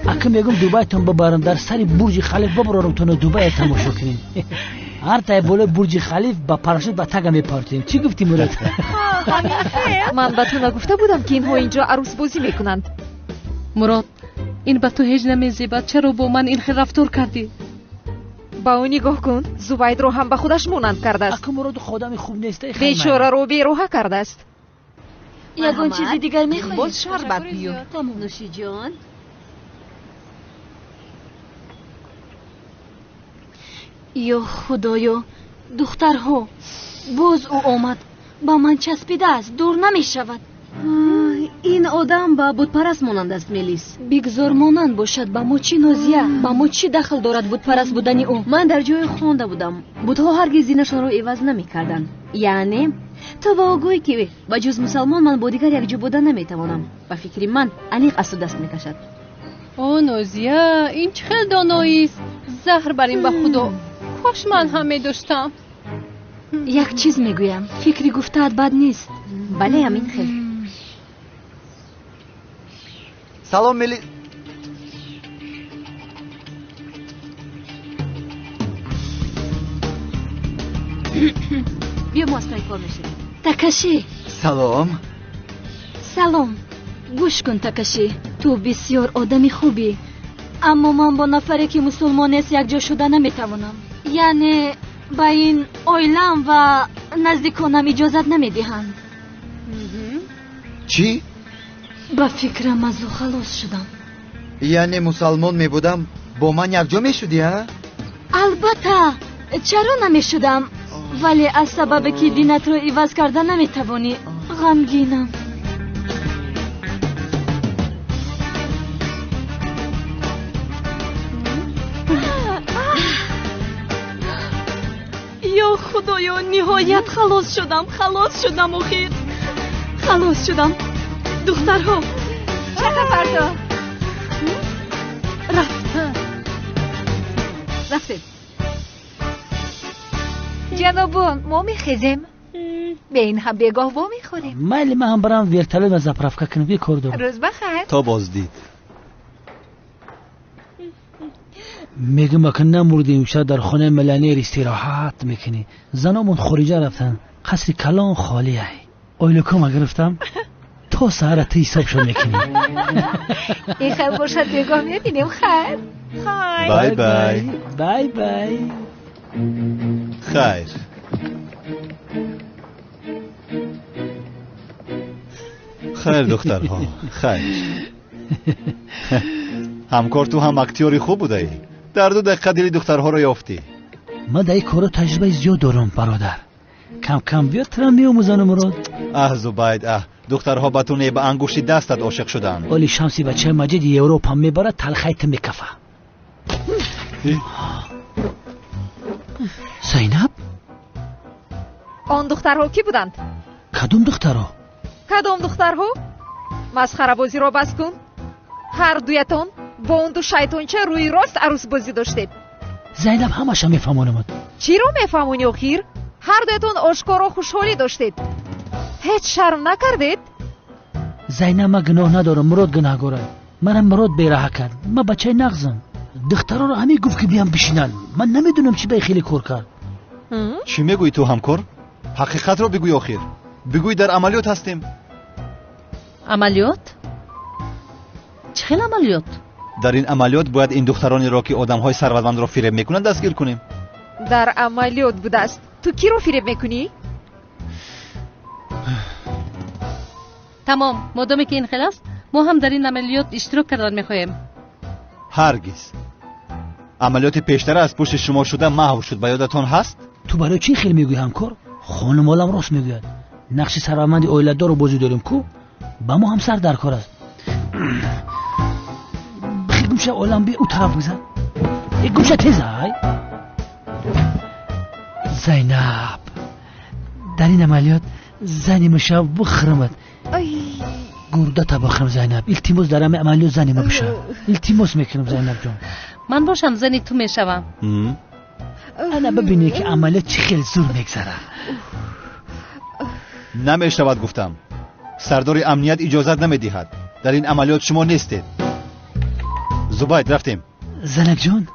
اگه میگم دبی تون ببرم در سری برج خلیف ببرم تون دبی تماشا کنین هر تای بالا برج خلیف با پاراشوت با تگ میپرتیم. چی گفتی مراد؟ من به تو نگفته بودم که اینها اینجا عروس بازی میکنند. مراد این به تو هیچ نمیزیبد. چرا با من این خیلی رفتار کردی؟ با اون نگاه کن. زبید رو هم به خودش مانند کرده است. اگه مراد خودم خوب نیست بیچاره رو بیروها کرده است. یگان چیزی دیگر میخوایی؟ باز شربت بیو. تمام نوشی جان. یا خدایا دخترها باز او آمد با من چسبیده است دور نمی شود. این آدم با بودپرست مانند است میلیس. بگذار مانند باشد با ما چی نازیه با ما چی دخل دارد بودپرست بودنی او؟ من در جای خوانده بودم بودها هرگز دینشان رو عوض نمی کردن. یعنی تو با گویی که با جز مسلمان من با دیگر یک جو بودن نمی توانم. با فکری من انیق از دست می کشد. او نازیه این چه خیلی دانایی است. زهر بریم به خدا. کاش من هم می داشتم. یک چیز میگویم فکری گفته‌ات بد نیست. بله همین خیلی. سلام ملی. بیا ما از پای کار میشیم. تاکاشی. سلام. سلام. گوش کن تاکاشی، تو بسیار آدمی خوبی، اما من با نفری که مسلمان است یک جا شده نمیتوانم. یعنی با این اویلم و نزدیکانم اجازت نمیدهند. چی؟ با فکرم از او خلاص شدم. یعنی مسلمان می بودم با من یک جا می شدی ها؟ البته چرا نمی شدم، ولی از سبب که دینت رو عوض کرده نمی توانی. غمگینم. یا خدایا نهایت خلاص شدم اخیر خلاص شدم. دخترها چه خبر رفتیم جنابون ما میخیزیم به این هم بگاه با میخوریم. مایل من هم برام ویرتلو زپرافکا کنم یه کردم. روز بخیر. تا بازدید. میگم اگه نمردیم شاید در خانه ملانیر استراحت میکنی. زنامون خارجه رفتن قصر کلان خالی ای. اویلکم گرفتم تا سهر تی حساب شو میکنی. این خیلی باشد بگاه میبینیم. خیر بای بای. بای بای. خیر. خیر دخترها خیر. همکار تو هم اکتیوری خوب بوده ای. در 2 دقیقه دلی دخترها رو یافتی. من در این کارو تجربه زیاد دارم برادر. کم کم بیاد ترم میوموزنم مراد. زبید دخترها بتونه به انگشتی دستت عاشق شدن. ولی شمسی بچه مجید یوروپ هم میبره تلخیت میکفه. زینب آن دخترها کی بودند؟ کدوم دخترها؟ مسخره بازی رو بس کن. هر دویتون با اون 2 شیطانچه روی راست عروس بازی داشتید. زینب همش میفهمونم. چی رو میفهمونی اخیر؟ هر دویتون آشکارا خوشحالی داشتید. هیچ شرم نکردید؟ زینب من گناه ندارم، مراد گناهگاره. منم مراد بیراه کرد. من بچه نغزم. دخترها رو همین گفت که بیام بشینن. من نمیدونم چی به خیلی کار کرد. چی میگویی تو همکار؟ حقیقت رو بگوی آخر. بگوی در عملیات هستیم. عملیات؟ چه خیلی عملیات؟ در این عملیات باید این دخترانی را که آدم‌های ثروتمند را فریب میکنن دستگیر کنیم. در عملیات بوده است. تو کی رو فریب میکنی؟ تمام، مادامی که این خیلی است ما هم در این عملیات اشتراک کردن میخوایم. هرگز. عملیات پیشتر از پشت شما شده محو شد. به یادتون هست؟ تو برای چی خیلی میگوی همکار؟ خانمالم راست میگوید. نقش ثروتمند اویلت‌دار رو بازی داریم کو. با ما هم سر در کار است. بخی گوشه عالم بیا او طرف بزن. یک گوشه تیز های زینب در این عملیات زنی مشا بخرمت. گرده تا بخرم زینب. التماس دارم عملیات زنی ما بشه. التماس میکنم زینب جان. من باشم زنی تو میشوم. انا ببینی که عملیات چه خیلی زور میگذره. نمیشود گفتم. سردار امنیت اجازت نمیدهد. در این عملیات شما نیستید. زبید رفتیم. زینب جان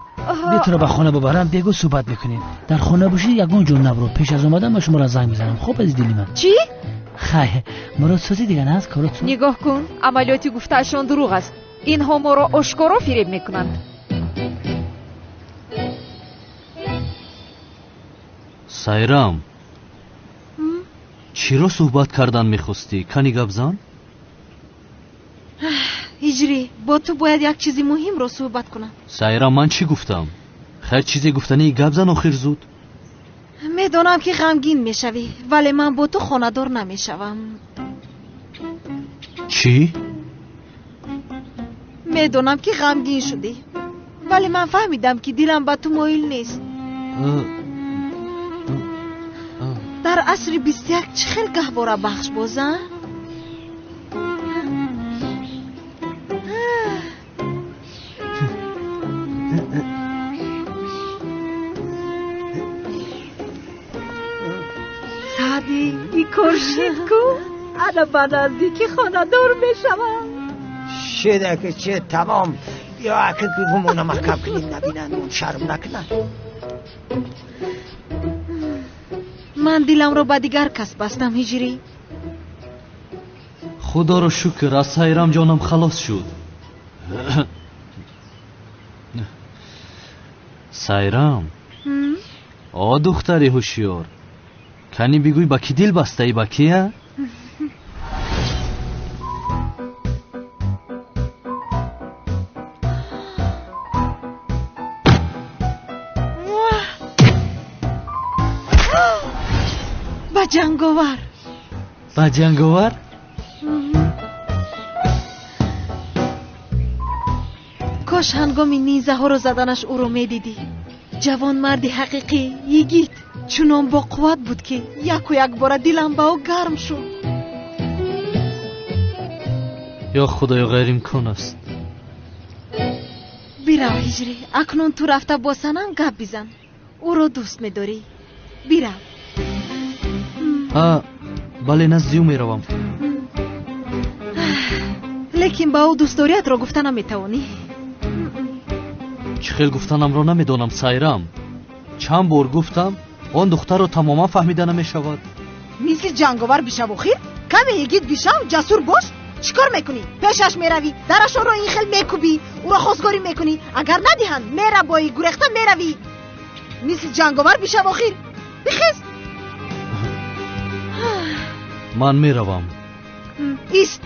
بیا تو رو به خانه ببرم بگو صحبت میکنیم. در خانه باشی یگان جون نبرو. پیش از اومدم من شما را زنگ میزنم. خوب از دلی من. چی؟ خیلی مراد سازی دیگه نه از کارت. نگاه کن عملیاتی گفتهشون دروغ است. اینها ما را آشکارا فریب میکنند. سایرام چرا صحبت کردن میخواستی؟ کنی گپ زن؟ هجری با تو باید یک چیزی مهم رو صحبت کنم. سایرام من چی گفتم؟ خیر چیزی گفتنی گپ زن آخر زود. میدونم که غمگین میشوی ولی من با تو خانه‌دار نمیشوم. چی؟ میدونم که غمگین شدی ولی من فهمیدم که دلم با تو مایل نیست. در عصر 21 چه خیلی گهواره بخش بازن؟ سعدی ای کرشید کو انا با نزدیکی خانه دار میشوم. شده که چه تمام یا اکل که گمونه محکم کنید نبینن اون شرم نکنن. من دلم رو با دیگر کس بستم هجری. خدا رو شکر از سایرام جانم خلاص شد. سایرام دختری هوشیار کنی بگوی با کی دل بسته ای با کیه؟ با جنگاور. با جنگاور؟ کاش هنگامی نیزه ها رو زدنش او رو میدیدی. جوان مردی حقیقی یگید چونان با قوت بود که یک و یک بار دلم با او گرم شد. یا خدای غیر امکان است. بیرو هجری اکنون تو رفته با سنم گپ بزن. او رو دوست میداری. بیرو. بله نزدیو میروم. لیکن با او دوستداریت را گفته نمیتوانی. چه خیلی گفتنم را نمیدانم سایرام. چند بار گفتم آن دختر را تماما فهمیده نمیشود. مثل جنگاور بشو خیر کمی یگید بشو جسور باش. چیکار میکنی؟ پیشش میروی درشون رو این خیل میکوبی او را خواستگاری میکنی. اگر ندیهن میره بایی گریخته میروی مثل جنگاور بشو خیر. بخیز. من میروم. ایست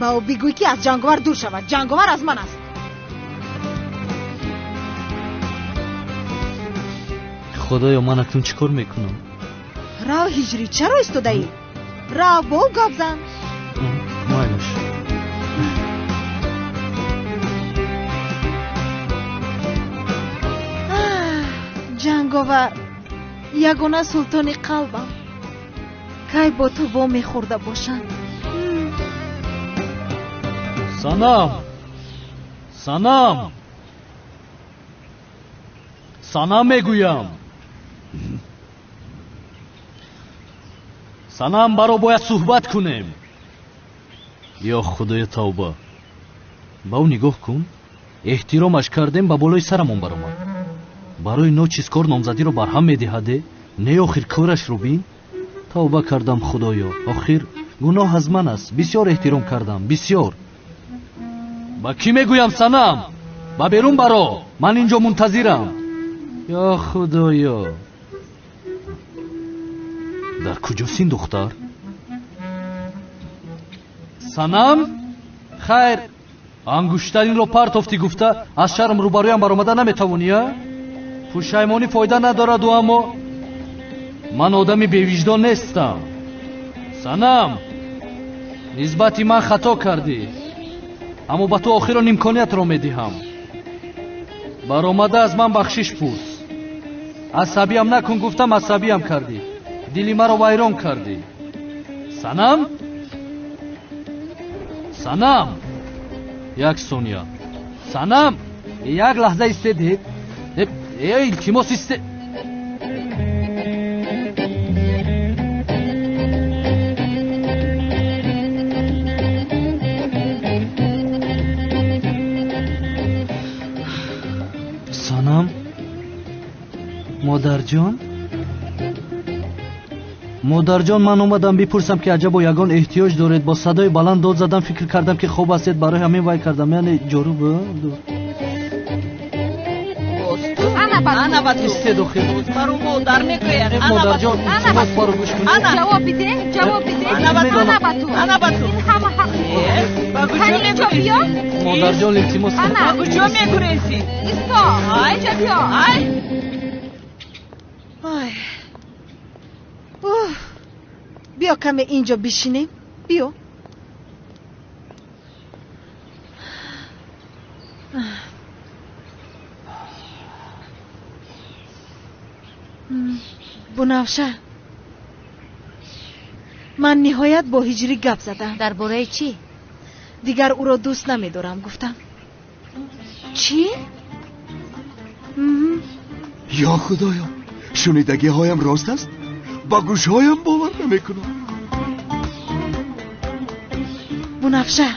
با او بگوی که از جنگاور دور شود. جنگاور از من است. خدایا من اکنون چیکار میکنم؟ را هجری چرا ایستاده ای؟ را با او گپ زن. مایلش. جنگاور یگانه سلطان قلبم کی با تو با میخورده باشن. سنم میگویم. سنم برا باید صحبت کنیم. یا خدای توبه با او نگاه کن. احترامش کردیم با بالای سرمون برامد. برای نو چیز کار نامزدی رو برهم میدهده. نه آخر کارش رو بین. توبه کردم خدایا آخر گناه از من است. بسیار احترام کردم بسیار. با کی میگویم سنم؟ با بیرون برو من اینجا منتظرم. یا خدایا در کجاست این دختر؟ سنم خیر انگشترین رو پرتافتی گفته از شرم روبرویم برآمده نمیتوانی؟ پشیمانی فایده ندارد و اما من آدمی بی‌وجدان نیستم. سنم нисбати ман хато кардӣ, аммо ба ту охирон имкониятро медиҳам. баромада аз ман бахшиш пурс. асабиам накун гуфтам, асабиам кардӣ. дили маро вайрон кардӣ. санам? санам? як сония. санам? як лаҳза истедед. илтимос истед. санам? модарҷон? модарҷон, ман омадам бипурсам ки аҷабо ягон эҳтиёҷ доред. бо садои баланд дод задам, фикр кардам ки хоб ҳастед, барои ҳамин вай кардам. яъне ҷору истед охир. баро модар мегӯяд. модарҷон, илтимос баро гӯш кунед. ҷавоб биде, ҷавоб биде. ана ба ту. ин ҳама ҳақи. ба куҷо мегӯрезӣ? модарҷон, илтимос. ба куҷо мегӯрезӣ? исто. инҷа биё. بیا کمی اینجا بشینیم. بیا. بنفشه، من نهایت با هجری گپ زدم. درباره چی؟ دیگر او را دوست نمی‌دارم گفتم. چی؟ یا خدایا، شنیدگی هایم راست است؟ با گوش هایم باور نمی‌کنم. بنفشه،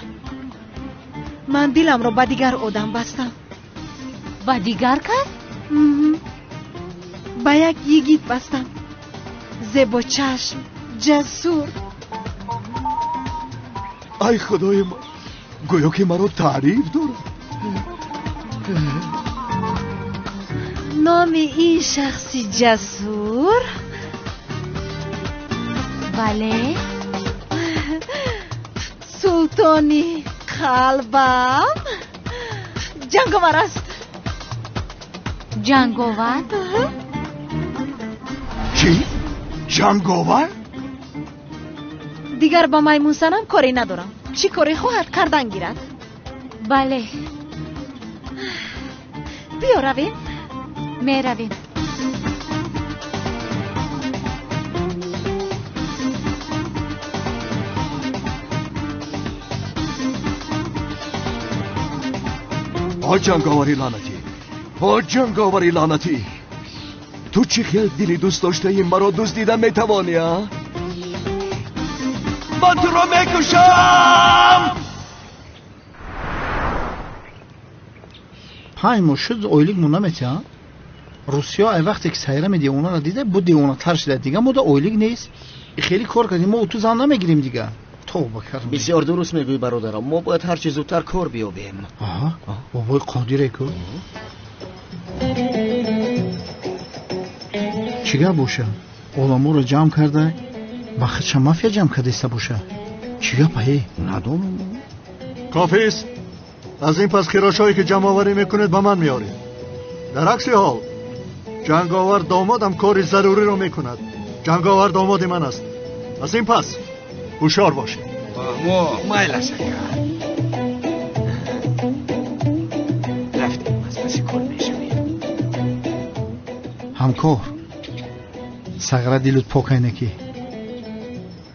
من دلم را به دیگر آدم بستم. به دیگر کرد؟ به یک یگیت بستم، زیبا چشم، جسور. ای خدای من، گویا که مرا تعریف دارد. نام این شخصی جسور؟ بله. سلطانی قلبم جنگاور است. جنگاور؟ چی؟ جنگاور؟ دیگر با میمون صنم کاری ندارم. چی کاری خواهد کردن گیرد؟ بله. بیا رویم. می رویم. آ جنگاوری لعنتی، آ جنگاوری لعنتی، تو چی خیلی دلی دوست داشته این مرا دوست دیدن میتوانی ها؟ من تو رو میکشم. های مشد اویلیگ مونمت ها؟ روسیا ای وقتی که سیره میده اونا را دیده بود دیونا تر شده دیگه ما دا اویلیگ نیست. خیلی کار کردیم ما تو زن نمیگیریم دیگه. توبه کردم. بسیار درست میگویی برادرم، ما باید هر چه زودتر کار بیابیم. آها بابای قادره کو چیگه باشه؟ علما رو جمع کرده بخش مافیا جمع کرده باشه. چیگه پایی؟ ندونم. کافی است. از این پس خراشایی که جمع آوری میکنید به من میارید. در عکس حال جنگاور دامادم کاری ضروری رو میکند. جنگاور داماد من است. از این پس هوشیار باشید. مایل است رفتیم از پس کل میشویم. همکار سغره دیلوت پاکه نکی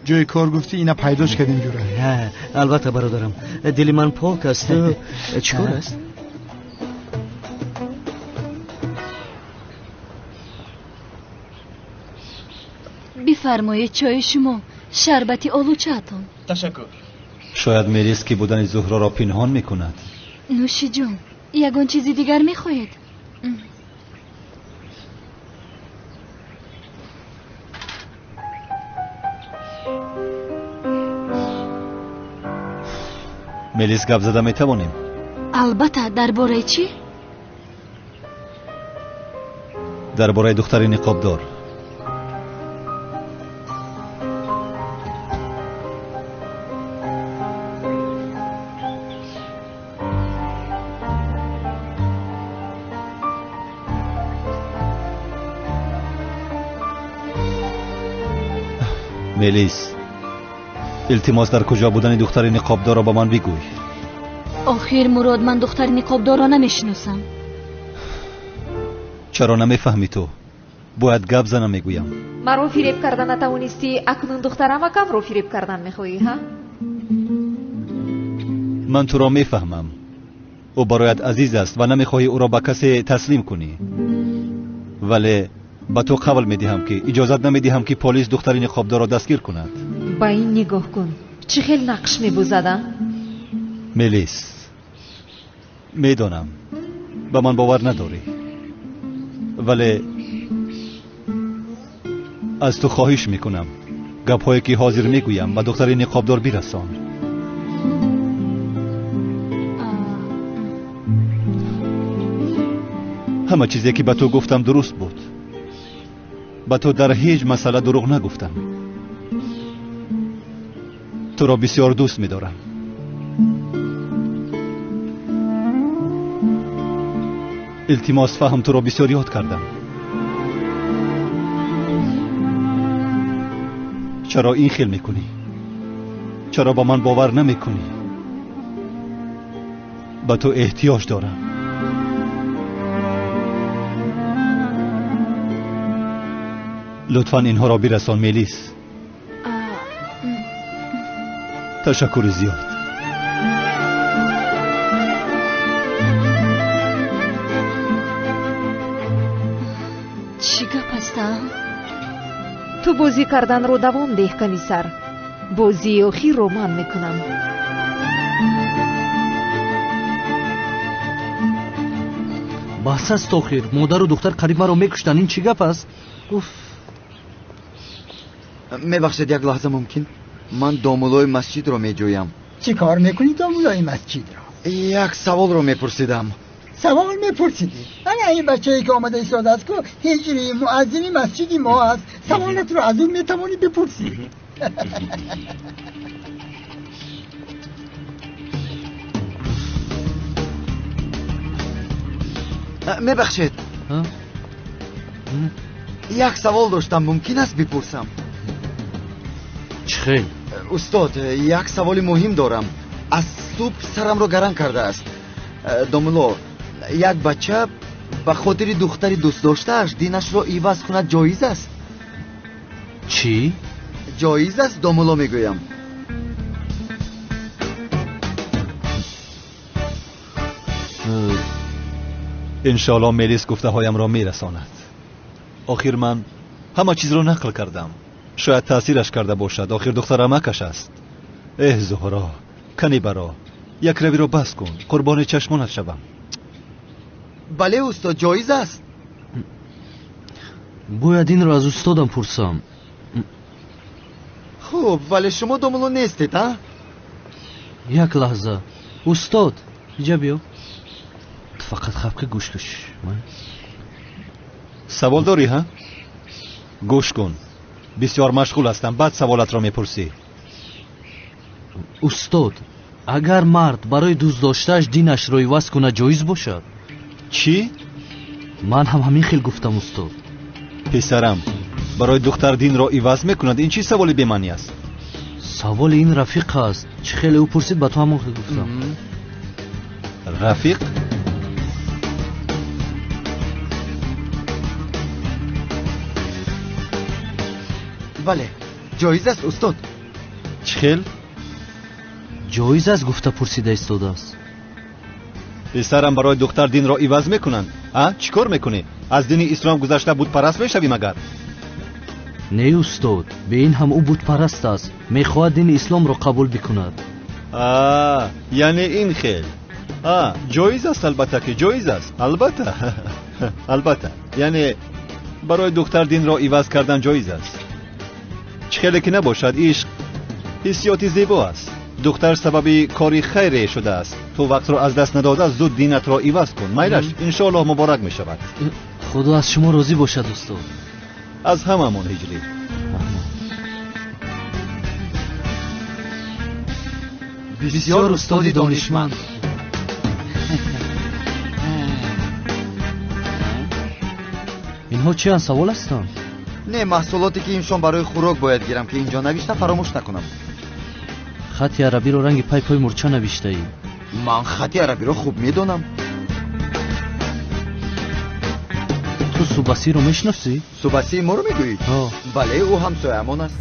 جای کار گفتی اینا پیداش کردیم جوره. نه البته برادرم، دل من پاک است. چیکار است؟ بفرمایید چای شما، شربتی آلوچه‌تان. تشکر. شاید مریسکی بودن زهرا را پنهان میکند. نوشی جان، یگان چیزی دیگر میخواهید؟ ملیس گپ زده میتوانیم؟ البته. درباره چی؟ درباره دختر نقابدار. ملیس التماس در کجا بودن دختر نقابدار را به من بگوی. آخر مراد من دختر نقابدار را نمیشناسم. چرا نمیفهمی تو؟ باید گپ زنم میگویم. مرا فریب کردن نتوانستی، اکنون دخترمکم رو فریب کردن میخواهی ها؟ من تو را میفهمم. او برایت عزیز است و نمیخواهی او را به کسی تسلیم کنی. ولی با تو قول میدهم که اجازت نمیدهم که پلیس دختر نقابدار را دستگیر کند. با این نگاه کن، چه خیلی نقش میبوزده. ملیس، میدانم به من باور نداری، ولی از تو خواهش میکنم گپ‌هایی که حاضر میگویم به دختر نقابدار برسان. همه چیزی که به تو گفتم درست بود. به تو در هیچ مسئله دروغ نگفتم. تو را بسیار دوست می‌دارم. التماس فهم تو را بسیار یاد کردم. چرا این خیل میکنی؟ چرا با من باور نمیکنی؟ به تو احتیاج دارم. لطفاً اینها را برسان ملیس. تشکر زیاد. چی گپ است؟ تو بازی کردن رو دوام ده کمیسر. بازی آخر رو من میکنم. بحث است آخر. مادر و دختر قریب مرا میکشتن. این چی گپ است؟ میبخشید یک لحظه ممکن؟ من دامولای مسجد رو میجویم. چی کار میکنی دامولای مسجد را؟ یک سوال رو میپرسیدم. سوال میپرسیدی؟ این بچه‌ای که آمده ایستاده است که هجری مؤذن مسجد ما است. سوالت رو از اون میتوانی بپرسی. میبخشید یک سوال داشتم، ممکن است بپرسم؟ چخیل؟ استاد، یک سوال مهم دارم. از صبح سرم رو گرم کرده است. دامولو، یک بچه به خاطر دختری دوست داشتهش دینش رو عوض کند جایز است؟ چی؟ جایز است دامولو میگویم. انشالله ملیس گفته هایم را میرساند. آخر من همه چیز را نقل کردم. شاید تاثیرش کرده باشد. آخر دخترمکش است. زهرا، کنی برا یک روی را بس کن. قربان چشمانت شوم. بله استاد، جایز است. باید این را از استادم پرسم. خوب، ولی شما دامولو نیستید ها؟ یک لحظه استاد، اینجا بیا. فقط خفقه گوش کش. سوال داری ها؟ گوش کن. بسیار مشغول هستم. بعد سوالت را میپرسی. استاد، اگر مرد برای دوست داشتهش دینش را عوض کنه جایز باشد؟ چی؟ من هم همین خیل گفتم استاد. پسرم، برای دختر دین را عوض میکند. این چی سوالی به معنی است؟ سوال این رفیق است. چه خیلی او پرسید با تو همون خیل گفتم. رفیق؟ بله، جایز است استاد. چه خیل؟ جایز است گفته پرسیده استاد است. پسرم، برای دختر دین را عوض میکنند. چیکار میکنی؟ از دین اسلام گذشته بود پرست میشوی مگر؟ نه استاد، به این هم او بود پرست است. میخواهد دین اسلام را قبول بکند. یعنی این خیل. جایز است. البته که جایز است. البته البته یعنی برای دختر دین را عوض کردن جایز است. چه خیلی که نباشد عشق حسیاتی زیبا است. دختر سبب کاری خیری شده است. تو وقت را از دست نداده زود دینت را عوض کن. میلش انشاءالله مبارک می شود. خدا از شما راضی باشد استاد. از هممون هجری. بسیار استاد دانشمند. اینها چه سوال هستند؟ نه، محصولاتی که اینشان برای خوراک باید گیرم که اینجا نوشته فراموش نکنم. хати арабиро ранги пай пой мурча навиштаӣ. ман хати арабиро хуб медонам. ту Субасиро мешиносӣ? Субасӣ моро мегӯӣ? Ҳо. бале, ӯ ҳамсоямон аст.